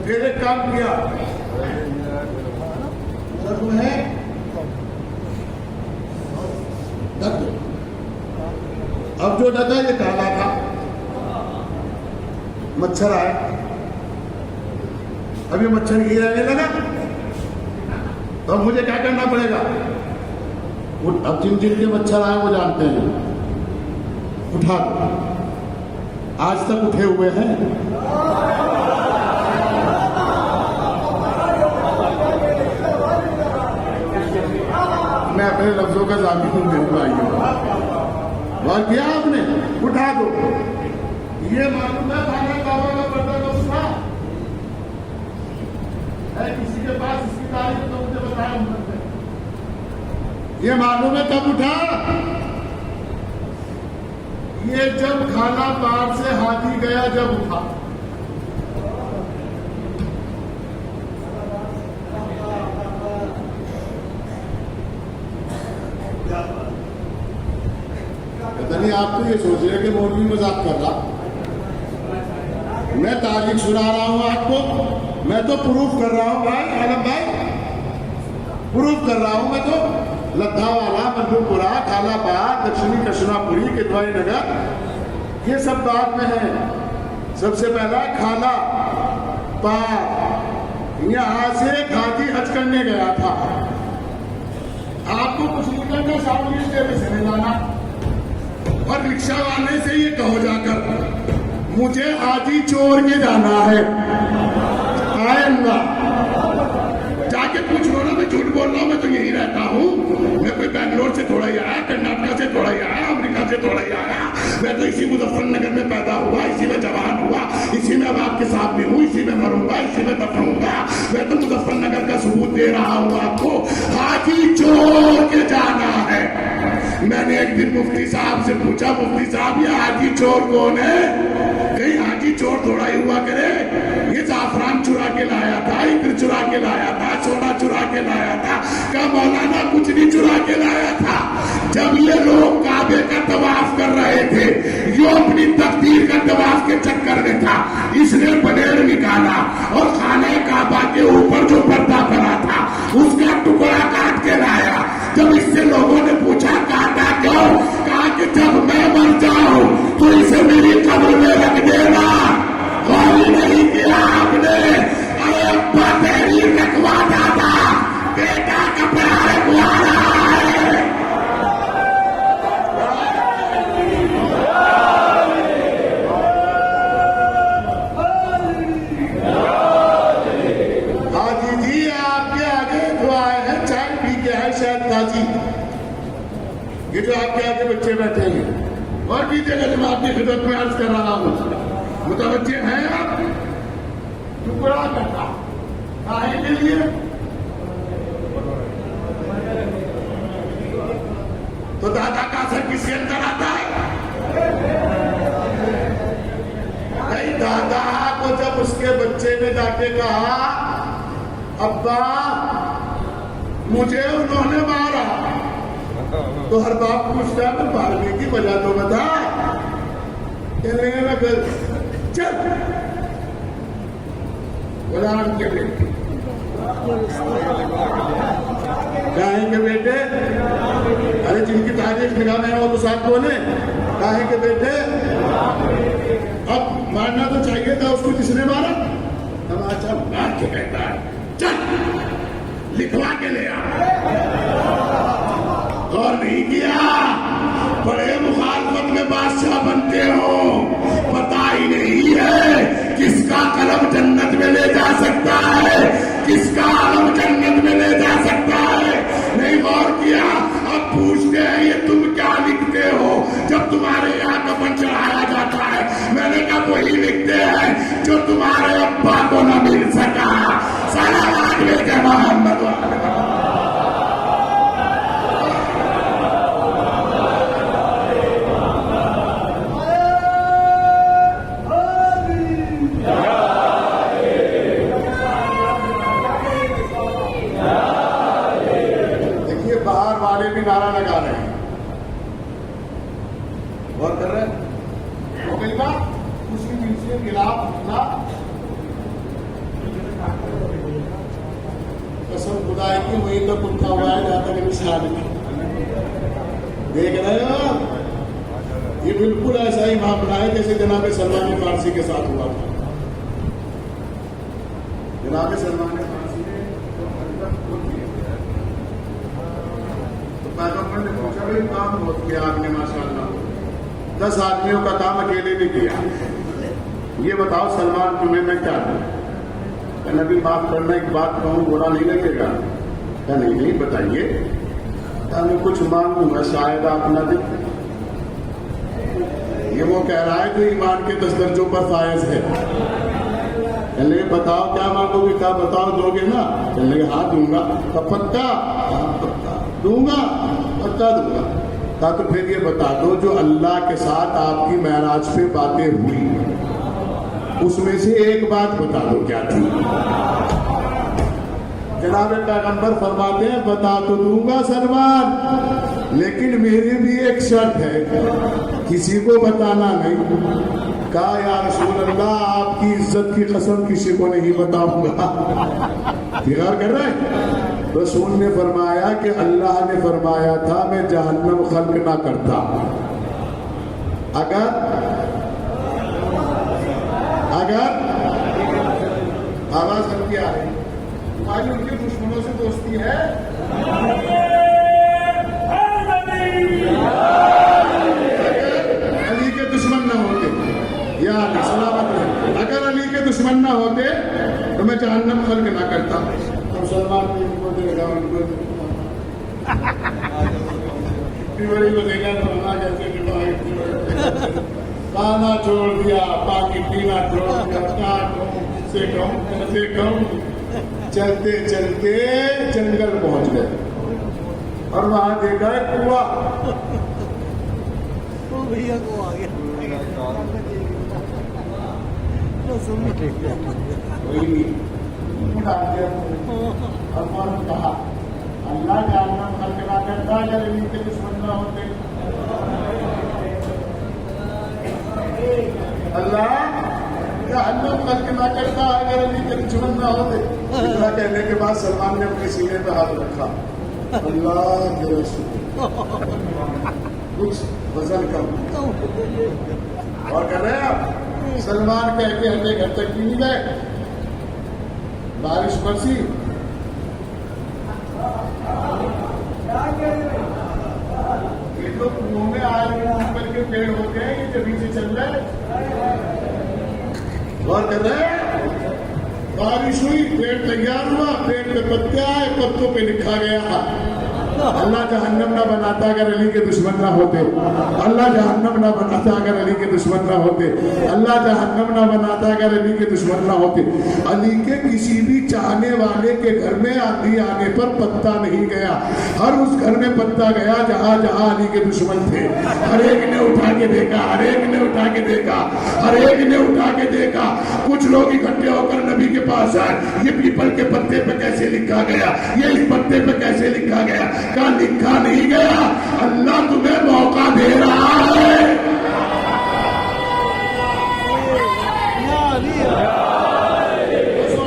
پھر ایک کام کیا, زخم ہے ڈھک دو. اب جو ڈھکا یہ کالا تھا, مچھر آئے, اب یہ مچھر یہ رہنے لگا, تو اب مجھے کیا کرنا پڑے گا؟ اب جن جن کے مچھر آئے وہ جانتے ہیں, اٹھا دو. آج تک اٹھے ہوئے ہیں. میں اپنے لفظوں کا ضابطہ ہوں میرے بھائیوں, اور کیا آپ نے اٹھا دو. یہ معلوم ہے خانہ کعبہ کا پردہ کب اٹھا ہے؟ کسی کے پاس اس کی تاریخ تو مجھے بتایا. یہ معلوم ہے کب اٹھا؟ یہ جب کھانا پار سے ہاتھی گیا جب اٹھا. نہیں, آپ تو یہ سوچ رہے کہ مولوی مذاق کر رہا. میں تاریخ سنا رہا ہوں آپ کو, میں تو پروف کر رہا ہوں بھائی عالم بھائی, پروف کر رہا ہوں میں تو. لدھا والا, مندو پورا, کالا پار, دکشنی کشنا پوری, کدوائی نگر, یہ سب بعد میں ہے. سب سے پہلا کھالا پار, یہاں سے گھاٹی حج کرنے گیا تھا. آپ کو کچھ نہیں کرنا, ساؤتھ اسٹیٹ سے نہیں جانا, اور رکشہ والے سے یہ کہو جا کر مجھے حاجی چور کے جانا ہے, آئیں گا جا کے پوچھ لو نا. میں جھوٹ بول رہا ہوں, میں تو یہی رہتا ہوں. میں کوئی بنگلور سے تھوڑا ہی آیا, کرناٹکا سے تھوڑا ہی آیا, امریکہ سے تھوڑا ہی آیا. میں تو اسی مظفر نگر میں پیدا ہوا, اسی میں جوان ہوا, اسی میں اب آپ کے ساتھ بھی ہوں, اسی میں مروں گا, اسی میں دفن ہوں گا. میں تو مظفر نگر کا ثبوت دے رہا ہوں آپ کو. حاجی چور کے جانا ہے. میں نے ایک دن مفتی صاحب سے پوچھا, مفتی صاحب یہ حاجی چور کون ہے؟ کہیں حاجی چور تھوڑا ہی ہوا کرے, یہ زعفران چرا کے لایا تھا, عطر چرا کے لایا تھا, سونا چرا کے لایا تھا. کیا مولانا کچھ نہیں چرا کے لایا تھا. جب یہ لوگ کعبے کا طواف کر رہے تھے, یہ اپنی تقدیر کا طواف کے چکر میں تھا, اس نے بلیڈ نکالا اور خانہ کعبہ کے اوپر جو پردہ بنا تھا اس کا ٹکڑا کاٹ کے لایا. جب اس سے لوگوں نے پوچھا کاٹا کیوں, کہا کہ جب میں مر جاؤں تو اسے میری قبر میں رکھ دینا. غور نہیں کیا آپ نے؟ ارے ابا تحریر رکھوا دادا, بیٹا کپڑا رکھوا رہا ہے. حاجی جی آپ کے آگے جو آئے ہیں چائے پی کے آئے شاید تازی, یہ جو آپ کے آگے بچے بیٹھے ہیں, اور بھی جگہ جماعت کی خدمت میں عرض کر رہا ہوں, متوجہ ہیں آپ؟ ٹکڑا کرتا کاہے کے لیے؟ تو دادا کا اثر کسی اندر آتا ہے. نہیں, دادا کو جب اس کے بچے نے جا کے کہا ابا مجھے انہوں نے مارا, تو ہر باپ پوچھتا ہے پر مارنے کی وجہ تو بتا. کہنے میں پھر چل غلام کے بیٹے, کاہے کے بیٹے, ارے جن کی تاریخ نگاہ میں وہ تو ساتھ بولے, کاہے کے بیٹے. اب مارنا تو چاہیے تھا اس کو جس نے مارا. اب اچھا مار کے کہتا ہے چل لکھوا کے لے آ. غور نہیں کیا, بڑے مخالفت میں بادشاہ بنتے ہو, پتا ہی نہیں ہے کس کا قلم جنت میں لے جا سکتا ہے, کس کا علم جنت میں لے جا سکتا ہے. نہیں غور کیا. اب پوچھتے ہیں یہ تم کیا لکھتے ہو جب تمہارے یہاں کفن چڑھایا جاتا ہے؟ میں نے کہا وہی لکھتے ہیں جو تمہارے ابا کو نہ مل سکا. سلامات لے کے محمد باہر والے بھی نعرہ لگا رہے ہیں. غور کر رہے ہیں؟ ہو گئی بات. اسی دن سے خلاف نہ قسم خدا کی وہیں تک اٹھا ہوا ہے جہاں تک نشان دیکھ رہے ہو. یہ بالکل ایسا ہی معاملہ ہے جیسے جناب سلمان فارسی کے ساتھ ہوا تھا. جناب سلمان فارسی نے تو پیغمبر نے پوچھا بھائی کام بہت کیا آپ نے ماشاء اللہ 10 آدمیوں کا کام اکیلے نے کیا. یہ بتاؤ سلمان تمہیں میں کیا دوں؟ کہ نبی معاف کرنا ایک بات کہوں برا نہیں لگے گا؟ کیا نہیں بتائیے. میں کچھ مانگوں گا شاید آپ نہ دیں. یہ وہ کہہ رہا ہے جو ایمان کے 10 درجوں پر فائز ہے. کہنے لگے بتاؤ کیا مانگو گے؟ کیا بتاؤ دو گے نا؟ کہنے لگے ہاں دوں گا. پکا؟ ہاں پکا دوں گا. پکا دوں گا. کہا تو پھر یہ بتا دو جو اللہ کے ساتھ آپ کی معراج پہ باتیں ہوئی اس میں سے ایک بات بتا دو کیا تھی؟ جناب پیغمبر فرماتے ہیں بتا تو دوں گا سلمان لیکن میری بھی ایک شرط ہے کسی کو بتانا نہیں. کہا یا رسول اللہ آپ کی عزت کی قسم کسی کو نہیں بتاؤں گا. فکر کر رہے ہیں؟ رسول نے فرمایا کہ اللہ نے فرمایا تھا میں جہنم خلق نہ کرتا اگر آواز ہم کیا ہے تمہاری ان کے دشمنوں سے دوستی ہے. علی کے دشمن نہ ہوتے یا علی سلامت رہے. اگر علی کے دشمن نہ ہوتے تو میں جہنم خلق نہ کرتا. مسلمان بھی ان کو دے گا ان کو بڑی کو دے گا جیسے کھانا چھوڑ دیا پانی پینا چھوڑ دیا. کیا کہوں چلتے چلتے جنگل پہنچ گئے اور وہاں دیکھا ہے کنواں. اور کہا اللہ جہنم خلق نہ کرتا اگر ان کے دشمن نہ ہوتے. اللہ جہنم خلق نہ کرتا اگر علی کے دشمن نہ ہوتے. اتنا کہنے کے بعد سلمان نے اپنے سینے پہ ہاتھ رکھا. اللہ کے رسول کچھ وزن کم اور کر رہے ہیں آپ. سلمان کہہ کے ہٹے گھر تک بھی نہیں گئے. بارش برسی یہ تو منہ میں آئے اوپر کے پیڑ ہو گئے یہ جبھی سے چل رہے. غور کر رہے ہیں؟ بارش ہوئی پیڑ تیار ہوا پیڑ پہ پتے آئے پتوں پہ لکھا گیا اللہ جہنم نہ بناتا اگر علی کے دشمن نہ ہوتے. اللہ جہنم نہ بناتا اگر علی کے دشمن نہ ہوتے. اللہ جہنم نہ بناتا اگر علی کے دشمن نہ ہوتے. علی کے کسی بھی چاہنے والے کے گھر میں آندھی آنے پر پتا نہیں گیا. ہر اس گھر میں پتا گیا جہاں جہاں علی کے دشمن تھے. ہر ایک نے اٹھا کے دیکھا ہر ایک نے اٹھا کے دیکھا ہر ایک نے اٹھا کے دیکھا. کچھ لوگ اکٹھے ہو کر نبی کے پاس آئے. یہ پیپل کے پتے پہ کیسے لکھا گیا یہ اس پتے پہ کیسے لکھا گیا؟ کہا لکھا نہیں گیا اللہ تمہیں موقع دے رہا ہے.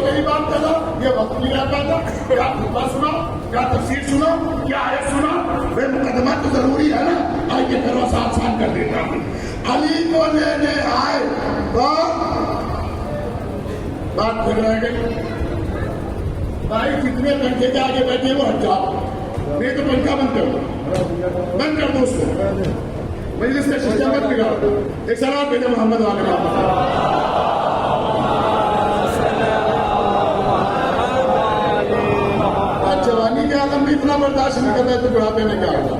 میری بات کرو یہ وقت نہیں رہتا تھا. کیا خطبہ سنا کیا تفسیر سنا کیا آیت سنا. بے مقدمہ تو ضروری ہے نا. آئیے کرو آسان کر دیتا ہوں. علی کو لینے آئے بات پھر رہ گئی. بھائی کتنے پنکھے کے آگے بیٹھے وہ ہٹ جاؤ. نہیں تو پنکھا بند کر دو اس کو. مجلس کا شجاع مت بگاڑو. ایک سلام بھیجو محمد والے جوانی کے عالم بھی اتنا برداشت نہیں کر رہے تو بڑھاپے میں کیا ہوگا.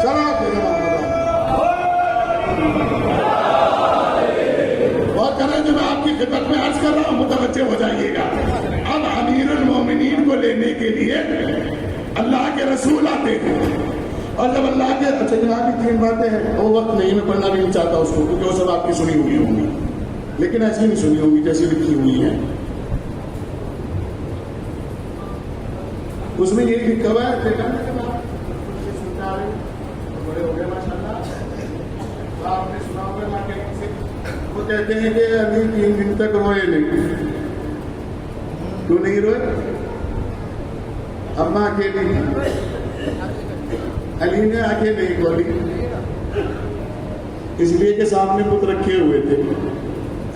سلام بھیجو محمد اور کریں جو میں آپ کی خدمت میں عرض کر رہا ہوں متوجہ ہو جائیے گا. اب امیر المومنین کو لینے کے لیے اللہ کے رسول آتے ہیں اور جب اللہ کے اچھا جناب کی 3 باتیں ہیں وہ وقت نہیں میں پڑھنا بھی نہیں چاہتا اس کو کیونکہ وہ سب آپ کی سنی ہوئی ہوں گی لیکن ایسی نہیں سنی ہوں گی جیسی لکھی ہوئی ہیں. اس میں یہ لکھا ہوا ہے تو کہتے ہیں کہ علی 3 دن تک روئے نہیں. کیوں نہیں روئے؟ اماں اکیلی، علی نے آنکھیں نہیں کھولی، اس لیے کہ سامنے بت رکھے ہوئے تھے.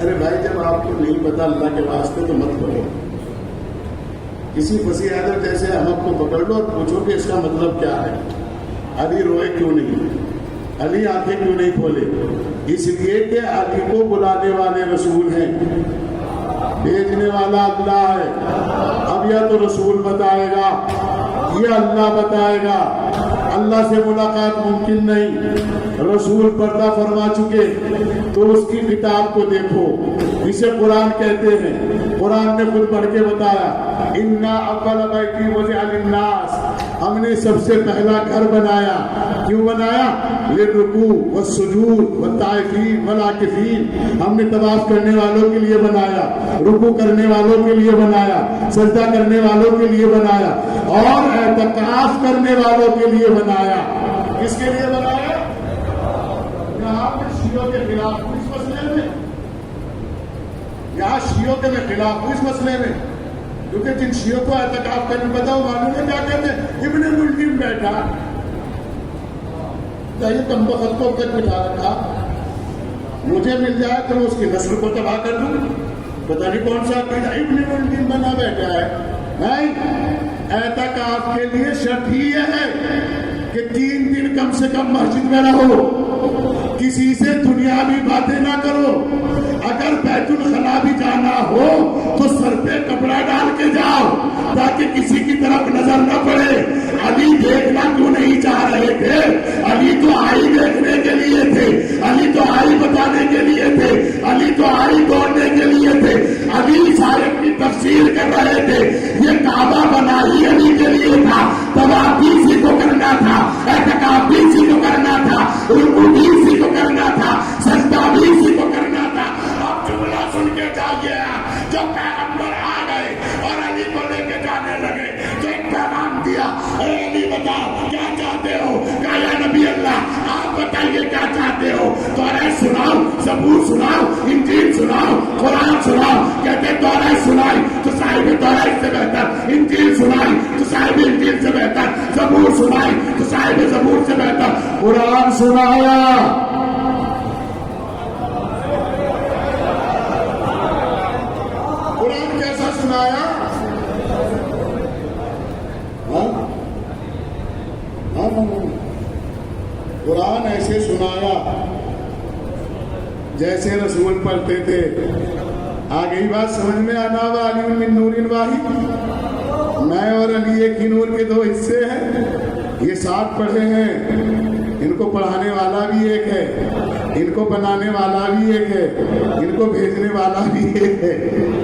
ارے بھائی جب آپ کو نہیں پتا اللہ کے واسطے تو مت کرو. کسی فصیح حضرت جیسے احمد کو پکڑ لو اور پوچھو کہ اس کا مطلب کیا ہے. علی روئے کیوں نہیں؟ علی آنکھیں کیوں نہیں کھولے؟ اس لیے کہ علی کو بلانے والے رسول ہیں، بھیجنے والا اللہ ہے. اب یا تو رسول بتائے گا یا اللہ بتائے گا. اللہ سے ملاقات ممکن نہیں. رسول پردہ فرما چکے تو اس کی کتاب کو دیکھو، اسے قرآن کہتے ہیں. قرآن نے خود پڑھ کے بتایا انا اول بیت وضع للناس، ہم نے سب سے پہلا گھر بنایا. کیوں بنایا؟ للرکوع والسجود والطائفین والعاکفین. ہم نے طواف کرنے والوں کے لیے بنایا، رکوع کرنے والوں کے لیے بنایا، سجدہ کرنے والوں کے لیے بنایا، اور اعتکاف کرنے والوں کے لیے بنایا. کس کے لیے بنایا؟ یہاں پہ شیعوں کے خلاف ہوں اس مسئلے میں، یہاں شیعوں کے میں خلاف ہوں اس مسئلے میں، کیونکہ جن شیعوں کو اعتکاف کرنے پتا وہ معلوم ہے کیا کہتے ہیں؟ ابن ملجم بیٹھا، یہ کم بخت کو تک بٹھا رکھا، مجھے مل جائے تو میں اس کی نسل کو تباہ کر دوں. پتہ نہیں کون سا ابن ملجم بنا بیٹھا ہے. نہیں، اعتکاف کے لیے شرط ہی یہ ہے کہ 3 دن کم سے کم مسجد میں رہو، کسی سے دنیاوی باتیں نہ کرو. اگر بیت الخلا بھی جانا ہو تو سر پہ کپڑا ڈال کے جاؤ تاکہ کسی کی طرف نظر نہ پڑے. علی دیکھنا کیوں نہیں چاہ رہے تھے؟ علی تو آئی دیکھنے کے لیے تھے، علی تو آئی بتانے کے لیے تھے، علی تو آئی توڑنے کے لیے تھے. علی صاحب کی تفسیر کر رہے تھے. یہ کعبہ بنا ہی علی کے لیے تھا، طواف بھی اسی کو کرنا تھا، اعتکاف بھی اسی کو کرنا تھا، رکوع بھی اسی کو کرنا تھا، سجدہ بھی اسی کو کرنا تھا. اب جملہ سن کے جائیے، جب پیغمبر آ گئے اور علی کو لے کے جانے لگے تو ایک پیغام دیا، اے علی بتاؤ کیا چاہتے ہو؟ کہا یا نبی اللہ آپ بتائیے کیا چاہتے ہو؟ توریت سناؤ، زبور سناؤ، انجیل سناؤ، قرآن سناؤ. کہتے توریت سنائی تو صاحب توریت سے بہتر، انجیل سنائی تو صاحب انجیل سے بہتر، زبور سنائی تو صاحب زبور سے بہتر. قرآن سنایا. قرآن کیسا سنایا؟ قرآن ایسے سنایا جیسے رسول پڑھتے تھے. آ گئی بات سمجھ میں؟ انا وعلی من نور واحد، میں اور علی ایک ہی نور کے 2 حصے ہیں. یہ 7 پڑھے ہیں، ان کو پڑھانے والا بھی ایک ہے، ان کو بنانے والا بھی ایک ہے، ان کو بھیجنے والا بھی ایک ہے.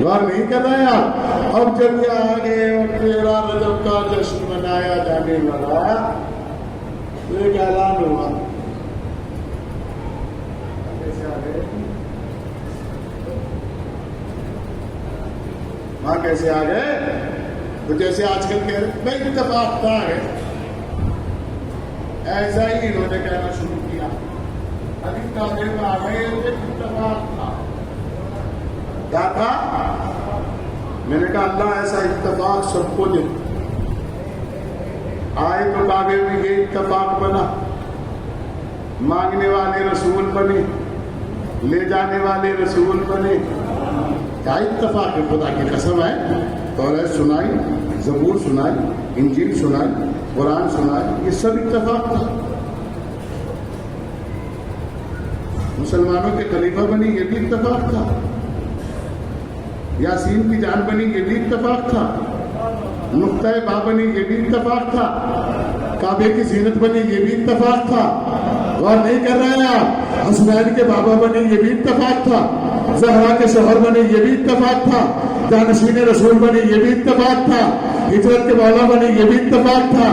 غور نہیں کر رہے آپ؟ اب جب یہ آگے اور 13 رجب کا جشن منایا جانے والا تو ایک اعلان ہوا. وہاں کیسے آ گئے؟ تو جیسے آج کل کہہ رہے بھائی اتفاق تھا ہے، ایسا ہی انہوں نے کہنا شروع کیا. ابھی کافر میں آ گئے اتفاق تھا. کیا تھا؟ میں نے کہا اللہ ایسا اتفاق سب کو دے. آئے تو کعبے میں یہ اتفاق بنا، مانگنے والے رسول بنے، لے جانے والے رسول بنے. کیا اتفاق ہے؟ خدا کی قسم ہے. توریت سنائی، زبور سنائی، انجیل سنائی، قرآن سنائی، یہ سب اتفاق تھا. مسلمانوں کے خلیفہ بنی، یہ بھی اتفاق تھا. یاسین کی جان بنی، یہ بھی اتفاق تھا. نقطہ با بنی، یہ بھی اتفاق تھا. کعبے کی زینت بنی، یہ بھی اتفاق تھا. غور نہیں کر رہے آپ؟ حسنین کے بابا بنے، یہ بھی اتفاق تھا. زہرا کے شوہر بنے، یہ بھی اتفاق تھا. جانشین رسول بنے، یہ بھی اتفاق تھا. ہجرت کے مولا بنے، یہ بھی اتفاق تھا.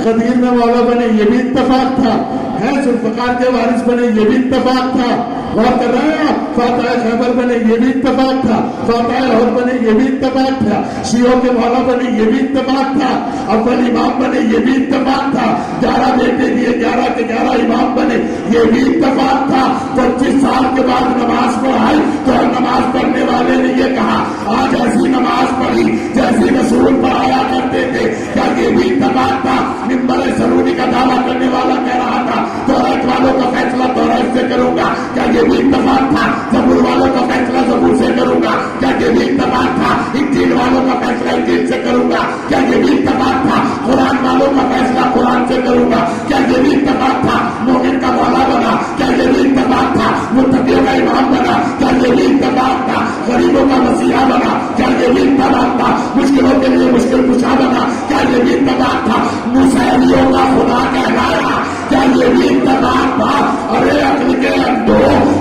غدیر میں مولا بنے، یہ بھی اتفاق تھا. ہے ذوالفقار کے وارث بنے یہ بھی اتفاق تھا. غور کر رہے ہیں آپ؟ فاتح خیبر بنے یہ بھی اتفاق تھا. فاتح لاہور بنے یہ بھی اتفاق تھا. شیعوں کے مولا بنے یہ بھی اتفاق تھا. اول امام بنے یہ بھی اتفاق تھا. 11 بیٹے دیے 11 کے 11 امام بنے یہ بھی اتفاق تھا. 25 سال کے بعد نماز پڑھائی تو نماز پڑھنے والے نے یہ کہا آج ایسی نماز پڑھی جیسی رسول پڑھایا کرتے تھے. کیا یہ بھی اتفاق تھا؟ منبر سرونی کا دعویٰ کرنے والا کہہ رہا تھا توریت والوں کا فیصلہ توریت سے کروں گا. کیا یہ بھی اتفاق تھا؟ زبور والوں کا فیصلہ زبور سے کروں گا. کیا یہ بھی اتفاق تھا؟ انجیل والوں کا فیصلہ انجیل سے کروں گا. کیا یہ بھی اتفاق تھا؟ قرآن والوں کا فیصلہ قرآن سے کروں گا. کیا یہ بھی اتفاق تھا؟ مومن کا مولا بنا. کیا یہ بھی اتفاق تھا؟ متقیوں کا امام بنا. کیا یہ بھی اتفاق تھا؟ غریبوں کا مسیحا بنا. کیا یہ بھی اتفاق تھا؟ مشکلوں کے لیے مشکل کشا بنا. کیا یہ بھی اتفاق تھا؟ مسیحیوں کا خدا کہلایا. کیا یہ بھی اتفاق تھا؟ ارے عقل کے اندھو،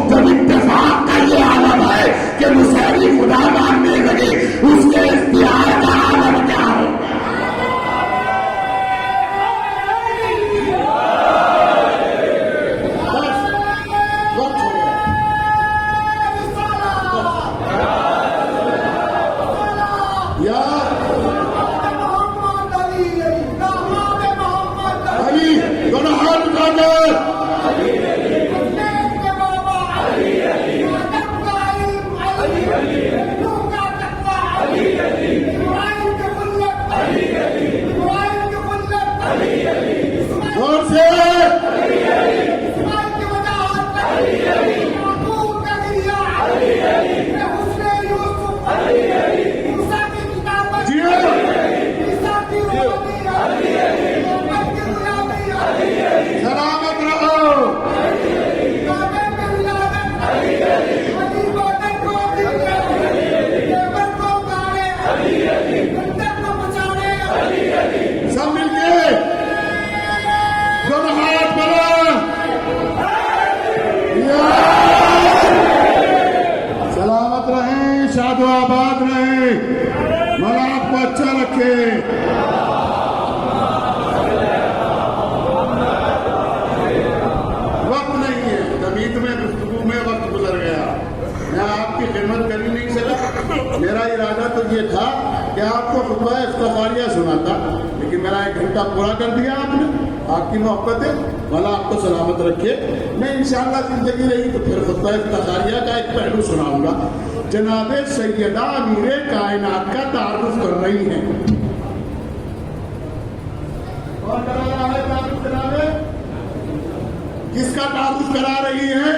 جب اتفاق کا یہ عالم ہے کہ مسیحی خدا ماننے لگے اس کے اختیار کا عالم کیا ہو؟ میرا ارادہ تو یہ تھا کہ آپ کو خطبہ افتخاریہ سناتا، لیکن میرا 1 گھنٹہ پورا کر دیا آپ نے. آپ کی محبت ہے، مولا آپ کو سلامت رکھے. میں انشاءاللہ زندگی رہی تو پھر خطبہ افتخاریہ کا ایک پہلو سناؤں گا. جناب سیدہ امیر کائنات کا تعارف کر رہی ہیں. کون کرا رہا ہے تعارف؟ جناب کس کا تعارف کرا رہی ہے؟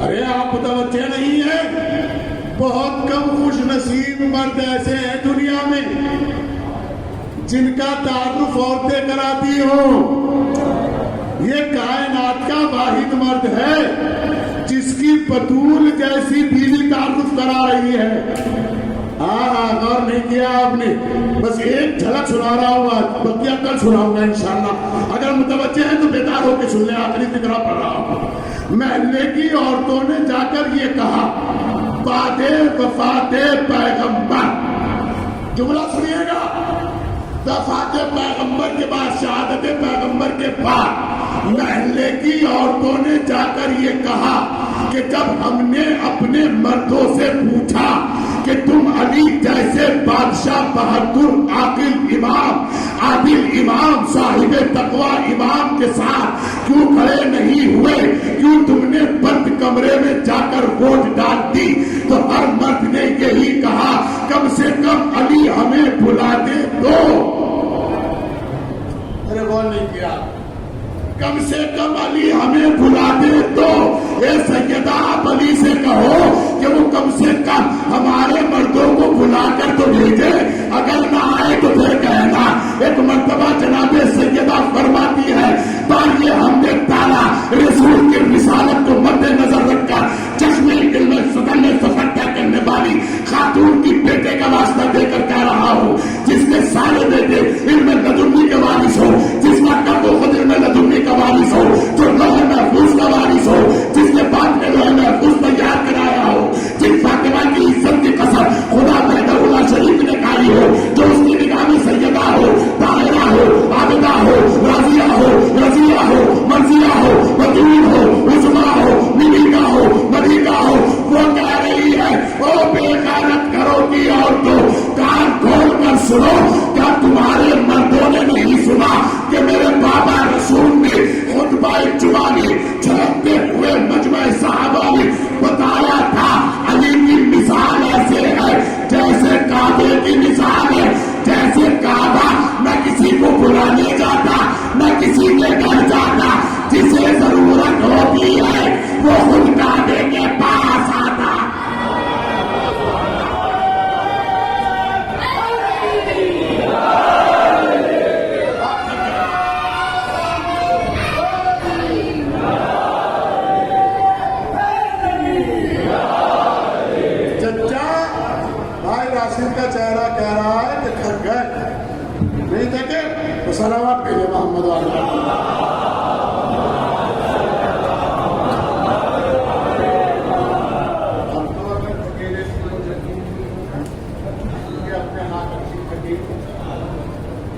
ارے آپ متوجہ نہیں ہیں؟ بہت کم خوش نصیب مرد ایسے ہیں دنیا میں جن کا تعارف عورتیں کراتی ہوں. یہ کائنات کا واحد مرد ہے جس کی بطول جیسی بیوی تعارف کرا رہی ہے. غور نہیں کیا آپ نے؟ بس ایک جھلک سنا رہا ہوں، آج بقیہ کل سناؤں گا انشاءاللہ. اگر متوجہ ہیں تو بیدار ہو کے سن لیں، آخری فکرہ پڑھ رہا ہوں. محلے کی عورتوں نے جا کر یہ کہا بعد وفات پیغمبر، جملہ سنیے گا، وفات پیغمبر کے بعد، شہادت پیغمبر کے بعد محلے کی عورتوں نے جا کر یہ کہا کہ جب ہم نے اپنے مردوں سے پوچھا کہ تم علی جیسے بادشاہ بہادر عاقل امام عادل امام صاحب تقوی امام کے ساتھ کیوں کھڑے نہیں ہوئے، کیوں تم نے بند کمرے میں جا کر ووٹ ڈال دی، تو ہر مرد نے یہی کہا کم سے کم علی ہمیں بلا دے دو. ارے غور نہیں کیا؟ کم سے کم علی ہمیں بلا دے دو. اے سیدہ آپ علی سے کہو کہ وہ کم سے کم ہمارے مردوں کو بلا کر تو بھیجے، اگر نہ آئے تو پھر کہنا. ایک مرتبہ جناب سیدہ فرماتی ہے یہ ہم نے تالا رسول کی رسالت کو مد نظر رکھ کر چشمے علم سدن میں سفر طے کرنے والی خاتون کی بیٹے کا واسطہ دے کر کہہ رہا ہوں جس کے سارے بیٹے علم لدنی کے وارث ہو، جس کا قد و خود علم لدنی کا وارث ہو، جو لوح محفوظ کا وارث ہو، جس کے بعد میں لوح محفوظ تیار کرایا ہو، جن فاطمہ کی عزت کی قسم خدا وحدہ لا شریک نے کھائی ہو، جو اس کی نگاہ میں سیدہ ہو، طاہرہ ہو، عابدہ ہو، محمد وعلی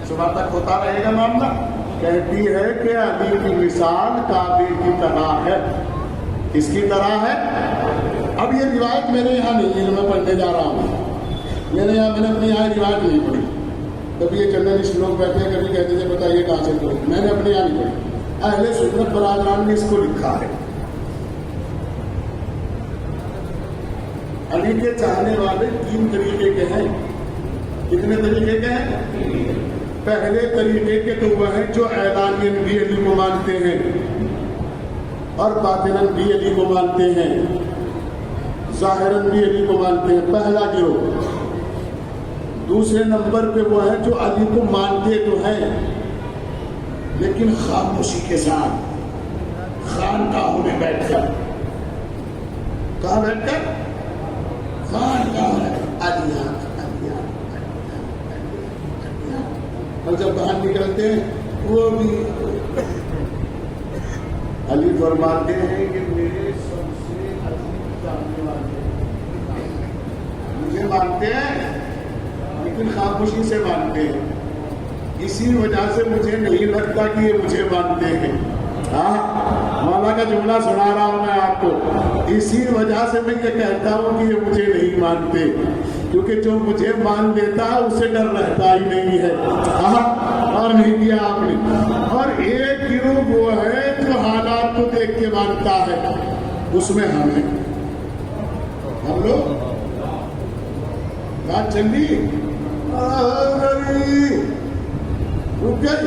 صبح تک ہوتا رہے گا معاملہ. کہتی ہے کہ علی کی مثال کعبے کی طرح ہے. کس کی طرح ہے؟ اب یہ روایت میرے یہاں نہیں ہے جو میں پڑھنے جا رہا ہوں. میں نے اپنے یہاں روایت نہیں پڑھی. کبھی یہ جرنلسٹ لوگ بیٹھے کبھی کہتے تھے بتائیے کہاں سے پڑھی. میں نے اپنے یہاں نہیں پڑھی. اہل سنت برادران نے اس کو لکھا ہے. علی کے چاہنے والے 3 طریقے کے ہیں. کتنے طریقے کے ہیں؟ پہلے طریقے کے تو وہ ہیں جو اعلانیاً بھی علی کو مانتے ہیں اور باطناً بھی علی کو مانتے ہیں, ظاہراً بھی علی کو مانتے ہیں. پہلا گروہ. دوسرے نمبر پہ وہ ہیں جو علی کو مانتے تو ہیں لیکن خاموشی کے ساتھ خانقاہوں میں بیٹھ کر. کہاں بیٹھ کر؟ خانقاہوں میں. اور جب باہر نکلتے ہیں وہ بھی علی فرماتے ہیں کہ میرے سب سے عزیز جاننے والے مجھے مانتے ہیں لیکن خاموشی سے مانتے ہیں. اسی وجہ سے مجھے نہیں لگتا کہ یہ مجھے مانتے ہیں. ہاں مولا کا جملہ سنا رہا ہوں میں آپ کو. اسی وجہ سے میں یہ کہتا ہوں کہ یہ مجھے نہیں مانتے, کیونکہ جو مجھے مان لیتا ہے اسے ڈر رہتا ہی نہیں ہے. اور نہیں کیا آپ نے. اور ایک گروہ وہ ہے جو حالات کو دیکھ کے مانتا ہے, اس میں ہم ہیں. ہم لوگ بات چلی رک گئی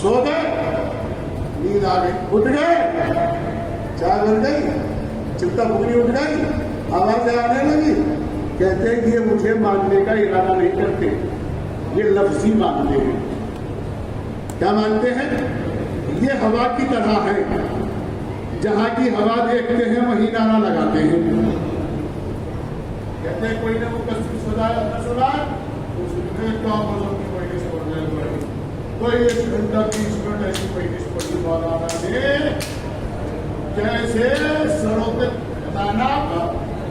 سو گئے, نیند آ گئی, اٹھ گئے, چائے بن گئی, چپتا پکڑی اٹھ گئی, آوازیں آنے لگی. کہتے ہیں کہ یہ مجھے ماننے کا ارادہ نہیں کرتے, یہ لفظی مانتے ہیں. کیا مانتے ہیں؟ یہ ہوا کی طرح ہے, جہاں کی ہوا دیکھتے ہیں وہیں نعرہ لگاتے ہیں. کہتے ہیں کوئی نہ کوئی 1 گھنٹہ 20 منٹ ایسی مجلس پڑھی مولانا نے جیسے سروں پہ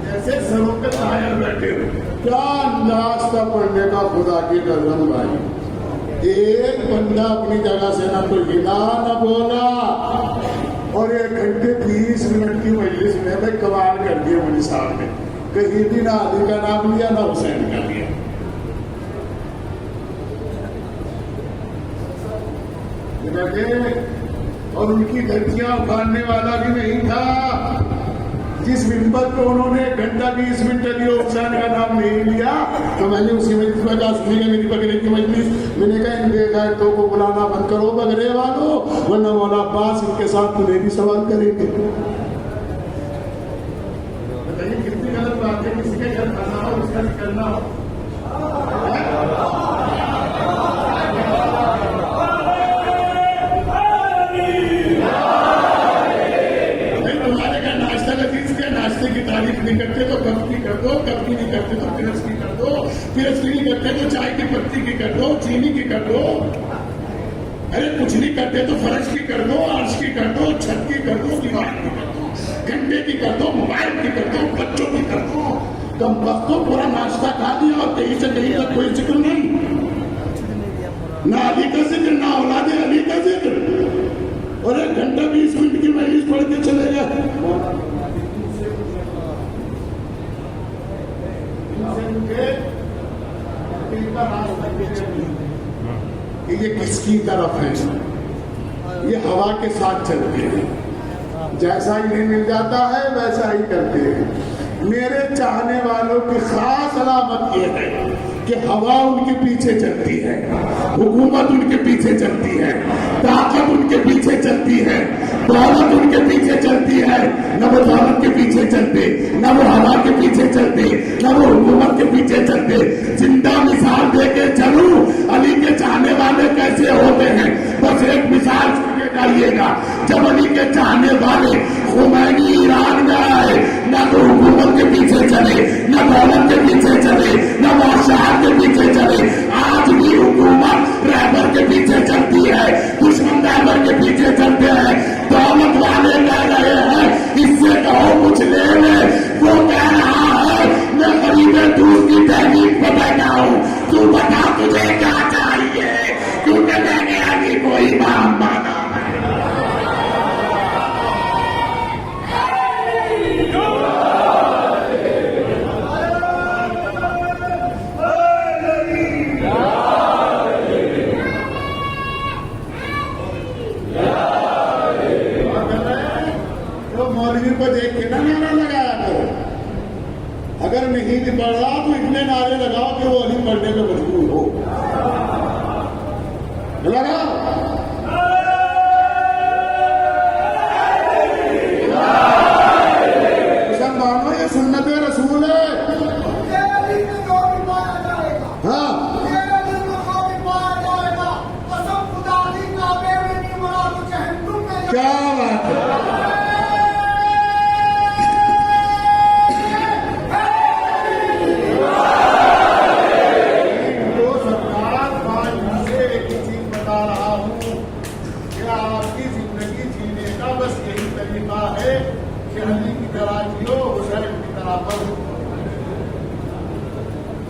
جیسے سروں پہ طائر بیٹھے ہوئے. کیا انداز تھا پڑھنے کا خدا کی قسم بھائی. ایک بندہ اپنی جگہ سے نہ تو ہلا نہ بولا, اور 1 گھنٹے 20 منٹ کی مجلس میں بھائی کمال کر دیا مجھے صاحب نے. کہیں بھی نہ علی کا نام لیا نہ حسین کا لیا. اور ان کی دھرتیاں اکھاڑنے والا بھی نہیں تھا. جس ممبر پہ انہوں نے 1 گھنٹہ 20 منٹ علی حسین کا نام نہیں لیا تو میں نے اسی مجلس میں کہا سنی ہے میری بغیر کی مجلس. میں نے کہا ان بےغیرتوں کو بلانا بند کرو بغرے والوں, ورنہ مولا عباس ان کے ساتھ تمہیں بھی سوال کریں گے. بتائیے کتنی غلط بات ہے کسی کے گھر کھانا ہو اس کا نکلنا ہو. ناشتے کی تعریف نہیں کرتے تو کب کی کر دو, کب کی نہیں کرتے تو پیرس کی کر دو, پیرس کی نہیں کرتے تو چائے کی پتی کی کر دو, چینی کی کر دو. ارے کچھ نہیں کرتے تو فرش کی کر دو, عرش کی کر دو, چھت کی کر دو, دیوار کی کر دو, گھنٹے کی کر دو, موبائل کی کر دو, بچوں کی کر دو. کم وقتوں پورا ناشتہ کھا دیا اور کہیں سے کہیں کا کوئی ذکر نہیں, نہ علی کا ذکر نہ اولاد علی کا ذکر. اور 1 گھنٹہ 20 منٹ کی مجلس پڑھ کے چلے گئے. یہ کس کی طرف ہے؟ یہ ہوا کے ساتھ چلتے ہیں, جیسا انہیں مل جاتا ہے ویسا ہی کرتے ہیں. میرے چاہنے والوں کی خاص علامت یہ ہے کہ ہوا ان کے پیچھے چلتی ہے, حکومت ان کے پیچھے چلتی ہے, طاقت ان کے پیچھے چلتی ہے, دولت ان کے پیچھے چلتی ہے. نہ وہ دولت کے پیچھے چلتے, نہ وہ ہوا کے پیچھے چلتے, نہ وہ حکومت کے پیچھے چلتے. زندہ مثال دے کے چلوں علی کے چاہنے والے کیسے ہوتے ہیں. بس ایک مثال سن کے جائیے گا. جب علی کے چاہنے والے خمینی ایران میں آئے, نہ تو حکومت کے پیچھے چلے, نہ دولت کے پیچھے چلے, نہ بادشاہ کے پیچھے چلے. آج بھی نہیں بھی پڑھ رہا تو اتنے نعرے لگاؤ کہ وہ علی پڑھنے میں مجبور ہو. لگاؤ. مسلمانوں یہ سنت رسول ہے. ہاں کیا بات ہے.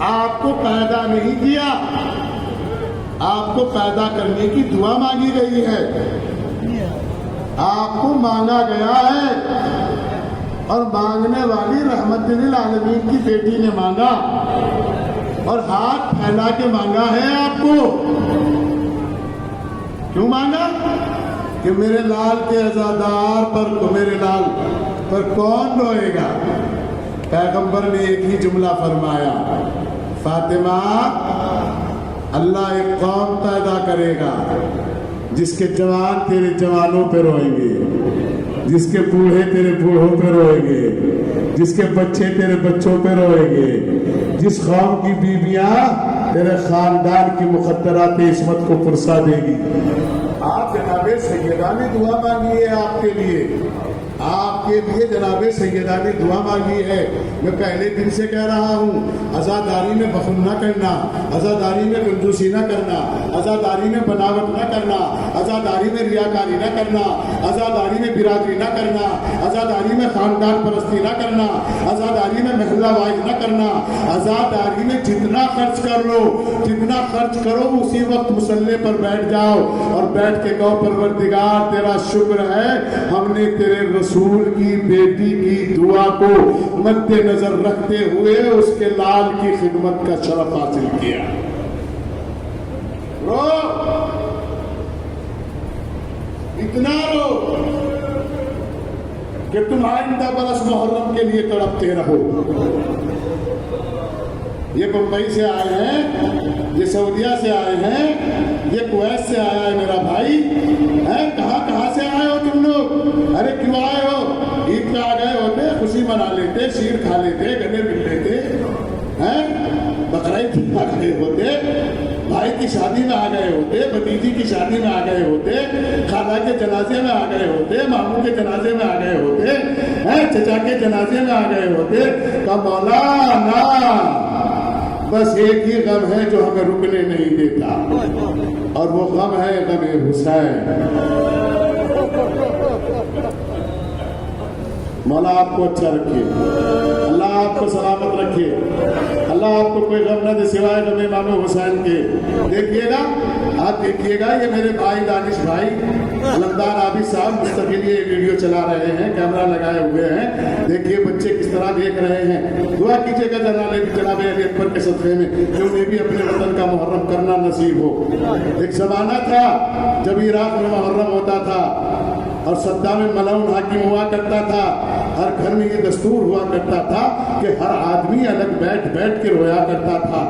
آپ کو پیدا نہیں کیا, آپ کو پیدا کرنے کی دعا مانگی گئی ہے. آپ کو مانگا گیا ہے اور مانگنے والی رحمت للعالمین کی بیٹی نے مانگا اور ہاتھ پھیلا کے مانگا ہے. آپ کو کیوں مانگا؟ کہ میرے لال کے عزادار پر میرے لال پر کون روئے گا. پیغمبر نے ایک ہی جملہ فرمایا, فاطمہ اللہ ایک قوم پیدا کرے گا جس کے جوان تیرے جوانوں پہ روئیں گے, جس کے بوڑھے تیرے بوڑھوں پہ روئیں گے, جس کے بچے تیرے بچوں پہ روئیں گے, جس قوم کی بیویاں تیرے خاندان کی مقدرات عصمت کو پرسا دے گی. آپ جناب سیدہ نے دعا مانگی ہے آپ کے لیے, آپ کے لیے جناب سیدہ نے دعا مانگی ہے. میں پہلے دن سے کہہ رہا ہوں, عزاداری میں بخل نہ کرنا, عزاداری میں کنجوسی نہ کرنا, عزاداری میں بناوٹ نہ کرنا, عزاداری میں ریاکاری نہ کرنا, عزاداری میں برادری نہ کرنا, عزاداری میں خاندان پرستی نہ کرنا, عزاداری میں محلہ وائز نہ کرنا. عزاداری میں جتنا خرچ کر لو, جتنا خرچ کرو اسی وقت مصلے پر بیٹھ جاؤ اور بیٹھ کے کہو پروردگار تیرا شکر ہے ہم نے تیرے رسول کی بیٹی کی دعا کو مد نظر رکھتے ہوئے اس کے لال کی خدمت کا شرف حاصل کیا. رو اتنا رو کہ تم آئندہ برس محرم کے لیے تڑپتے رہو. یہ بمبئی سے آئے ہیں, یہ سعودیہ سے آئے ہیں, یہ کویت سے آیا ہے میرا بھائی. کہاں سے آئے ہو تم لوگ؟ ارے کیوں آئے ہو؟ عید پہ آ گئے ہوتے, خوشی منا لیتے, شیر کھا لیتے, گلے مل لیتے, بقرعید آ گئے ہوتے, بھائی کی شادی میں آ گئے ہوتے, بھتیجی کی شادی میں آ گئے ہوتے, خالہ کے جنازے میں آ گئے ہوتے, ماموں کے جنازے میں آ گئے ہوتے, چچا کے جنازے میں آ گئے ہوتے. کہ مولانا بس ایک ہی غم ہے جو ہمیں رکنے نہیں دیتا, اور وہ غم ہے غم حسین. مولا آپ کو اچھا رکھے, اللہ آپ کو سلامت رکھے, اللہ آپ کو کوئی غم نہ دے سوائے غم امام حسین کے. دیکھیے گا, آپ دیکھیے گا, یہ میرے بھائی دانش بھائی علمدار عابد صاحب مستقل یہ ویڈیو چلا رہے ہیں, کیمرہ لگائے ہوئے ہیں. دیکھیے بچے کس طرح دیکھ رہے ہیں. دعا کیجیے گا جناب علی اکبر کے صدقے میں جو انہیں بھی اپنے وطن کا محرم کرنا نصیب ہو. ایک زمانہ تھا جب عراق میں محرم ہوتا تھا اور صدام ملعون حاکم ہوا کرتا تھا. ہر گھر میں یہ دستور ہوا کرتا تھا کہ ہر آدمی الگ بیٹھ کے رویا کرتا تھا,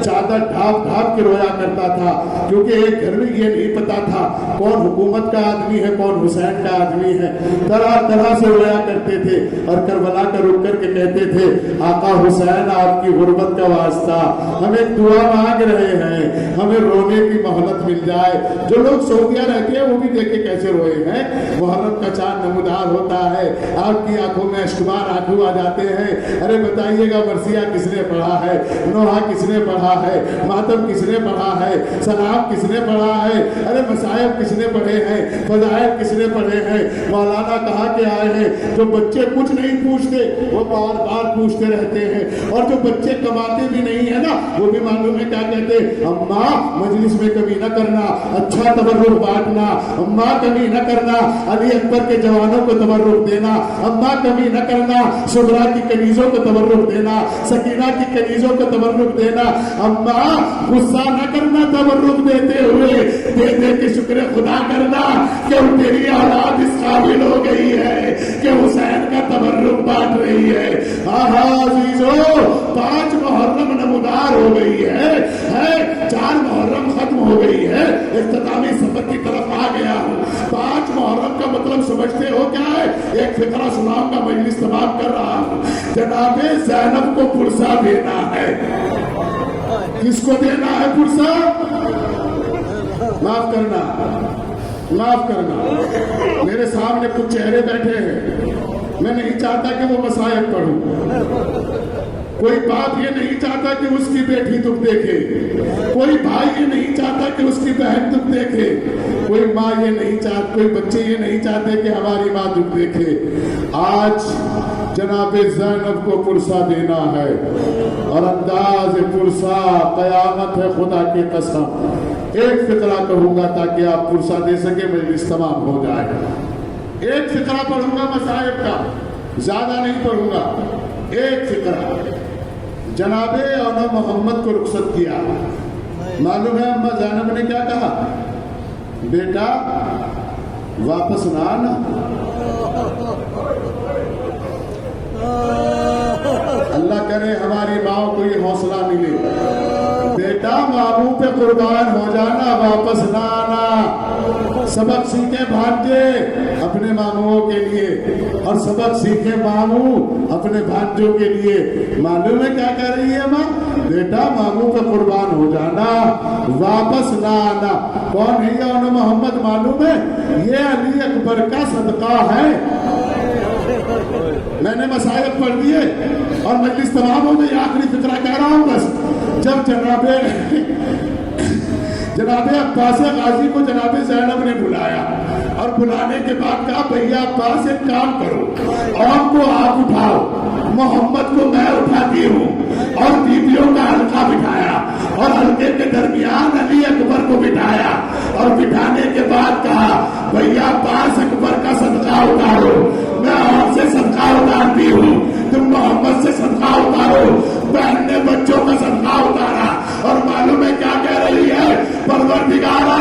چادر ڈھانپ کے رویا کرتا تھا, کیونکہ ایک گھر میں یہ نہیں پتا تھا کون حکومت کا آدمی ہے, کون حسین کا آدمی ہے. طرح طرح سے رویا کرتے تھے اور کربلا کا رک کر کے کہتے تھے آقا حسین آپ کی غربت کا واسطہ ہمیں دعا مانگ رہے ہیں, ہمیں رونے کی مہلت مل جائے. جو لوگ سعودیہ رہتے ہیں وہ بھی دیکھے کیسے روئے ہیں. محرم کا چاند نمودار ہوتا ہے, آپ کی آنکھوں میں اشکبار آنکھوں آ جاتے ہیں. ارے بتائیے گا مرثیہ کس نے پڑھا ہے, نوحہ کس نے پڑھا ہے, ماتم کس نے پڑھا ہے, سلام کس نے پڑھا ہے, ارے مصائب کس نے پڑھے ہیں, فضائل کس نے پڑھے ہیں. مولانا کہا کے آئے ہیں جو بچے کچھ نہیں پوچھتے وہ بار بار پوچھتے رہتے ہیں, اور جو بچے کماتے بھی نہیں ہے نا وہ بھی معلوم ہے کیا کہتے ہیں, اماں مجلس میں کمی نہ کرنا, اچھا تبرک بانٹنا, اماں کمی نہ کرنا, علی اکبر کے جوانوں کو تبرک دینا, اماں کمی نہ کرنا, شبرا کی کنیزوں کو تبرک دینا, سکینہ کی کنیزوں کو تبرک دینا. اماں غصہ نہ کرنا, تبرک دیتے ہوئے دے کے شکر خدا کرنا کہ تیری اولاد اس قابل ہو گئی ہے کہ حسین کا تبرک بانٹ رہی ہے. عزیزو گئی ہے، اختتامی سفر کی طرف آ گیا ہوں۔ 5 محرم کا مطلب سمجھتے ہو کیا ہے؟ ایک فقرہ سناؤں گا، مجلس تمام کر رہا ہوں۔ جناب زینب کو پرسہ دینا ہے۔ کس کو دینا ہے پرسہ؟ معاف کرنا، معاف کرنا، میرے سامنے کچھ چہرے بیٹھے ہیں، میں نہیں چاہتا کہ وہ مصائب پڑھوں۔ کوئی باپ یہ نہیں چاہتا کہ اس کی بیٹی دکھ دیکھے، کوئی بھائی یہ نہیں چاہتا کہ اس کی بہن دکھ دیکھے، کوئی ماں یہ نہیں چاہتا، کوئی بچے یہ نہیں چاہتے کہ ہماری ماں دکھ دیکھے۔ آج جناب زینب کو پرسہ دینا ہے، اور انداز پرسہ قیامت ہے، خدا کی قسم۔ ایک فقرہ کہوں گا تاکہ آپ پرسہ دے سکے، مجلس تمام ہو جائے۔ ایک فقرہ پڑھوں گا مصائب کا، زیادہ نہیں پڑھوں گا۔ ایک فقرہ، جناب اونا محمد کو رخصت کیا، معلوم ہے اماں زینب نے کیا کہا؟ بیٹا واپس نہ آنا۔ اللہ کرے ہماری ماں کو یہ حوصلہ ملے، بیٹا ماموں پہ قربان ہو جانا، واپس نہ آنا۔ سبق سیکھے بھانجے اپنے ماموں کے لیے، اور سبق سیکھے ماموں اپنے بھانجوں کے لیے۔ معلوم ہے کیا کہہ رہی ہے ماں؟ بیٹا ماموں پہ قربان ہو جانا، واپس نہ آنا۔ کون ہے یہ اونا محمد معلوم ہے؟ یہ علی اکبر کا صدقہ ہے۔ میں نے مصائب پڑھ دیے اور مجلس تمام ہو گئی، آخری فقرہ کہہ رہا ہوں بس۔ جب جناب عباس غازی کو جناب زینب نے بلایا، اور بلانے کے بعد کہا بھیا عباس ایک کام کرو، عام کو آپ اٹھاؤ، محمد کو میں اٹھاتی ہوں، اور بیویوں کا حلقہ بٹھایا، اور حلقے کے درمیان علی اکبر کو بٹھایا، اور بٹھانے کے بعد کہا بھیا عباس اکبر کا صدقہ اتارو، میں آپ سے صدقہ اتارتی ہوں، تم محمد سے صدقہ اتارو۔ بہن نے بچوں کا صدقہ اتارا، اور معلوم ہے کیا کہہ رہی ہے؟ پروردگارا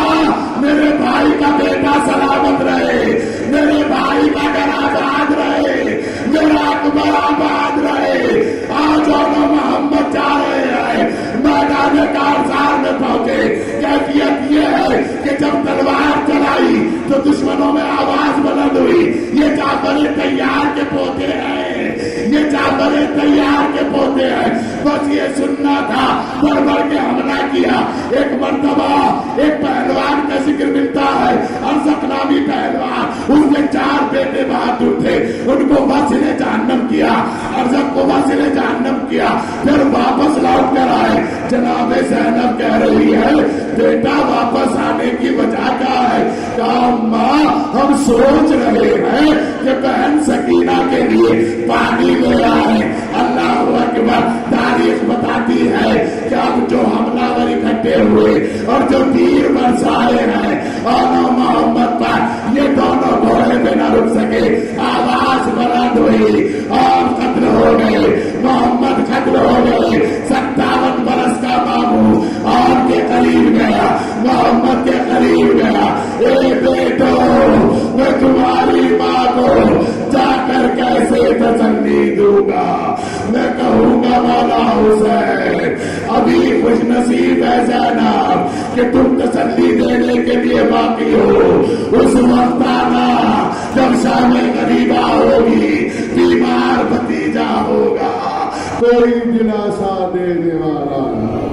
میرے بھائی کا بیٹا سلامت رہے، میرے بھائی کا گھر آباد رہے، میرا اکبر آباد رہے۔ آج اونا محمد جا رہے ہیں میدان کارزار میں پہنچے، کیفیت یہ ہے کہ جب تلوار چلائی تو دشمنوں میں آواز بلند ہوئی، یہ جعفر طیار کے پوتے ہیں، یہ جعفر طیار کے پوتے ہیں۔ بس یہ سننا تھا، بڑھ بڑھ کے حملہ کیا۔ ایک مرتبہ ایک پہلوان کا ذکر ملتا ہے، ارزق نامی پہلوان، اس کے 4 بیٹے بہادر تھے، ان کو واصل جہنم کیا، ارزق کو واصل جہنم کیا، پھر واپس لوٹ کر آئے۔ جناب زینب کہہ رہی ہے بیٹا واپس آنے کی وجہ کیا ہے؟ کہا ماں ہم سوچ رہے ہیں کہ بہن سکینہ کے لیے پانی لے آئے۔ اللہ اکبر، تاریخ بتاتی ہے کہ اب جو حملہ ور اکٹھے ہوئے اور جو تیر برسائے ہیں اونا محمد پر، یہ دونوں گھوڑے پہ نہ رک سکے، آواز بلند ہوئی اور قتل ہو گئے، محمد قتل ہو گئے۔ 57 برس کا ماموں اور کے قریب گیا، محمد کے قریب گیا، اے بیٹو میں تمہاری ماں کو جا کر کیسے تسلی دوں گا؟ میں کہوں گا مولا حسین ابھی خوش نصیب ہے زینب کہ تم تسلی دینے کے لیے باقی ہو، اس وقت آنا جب شام غریبہ ہوگی، بیمار بھتیجا ہوگا، کوئی دلاسا دینے والا نہ۔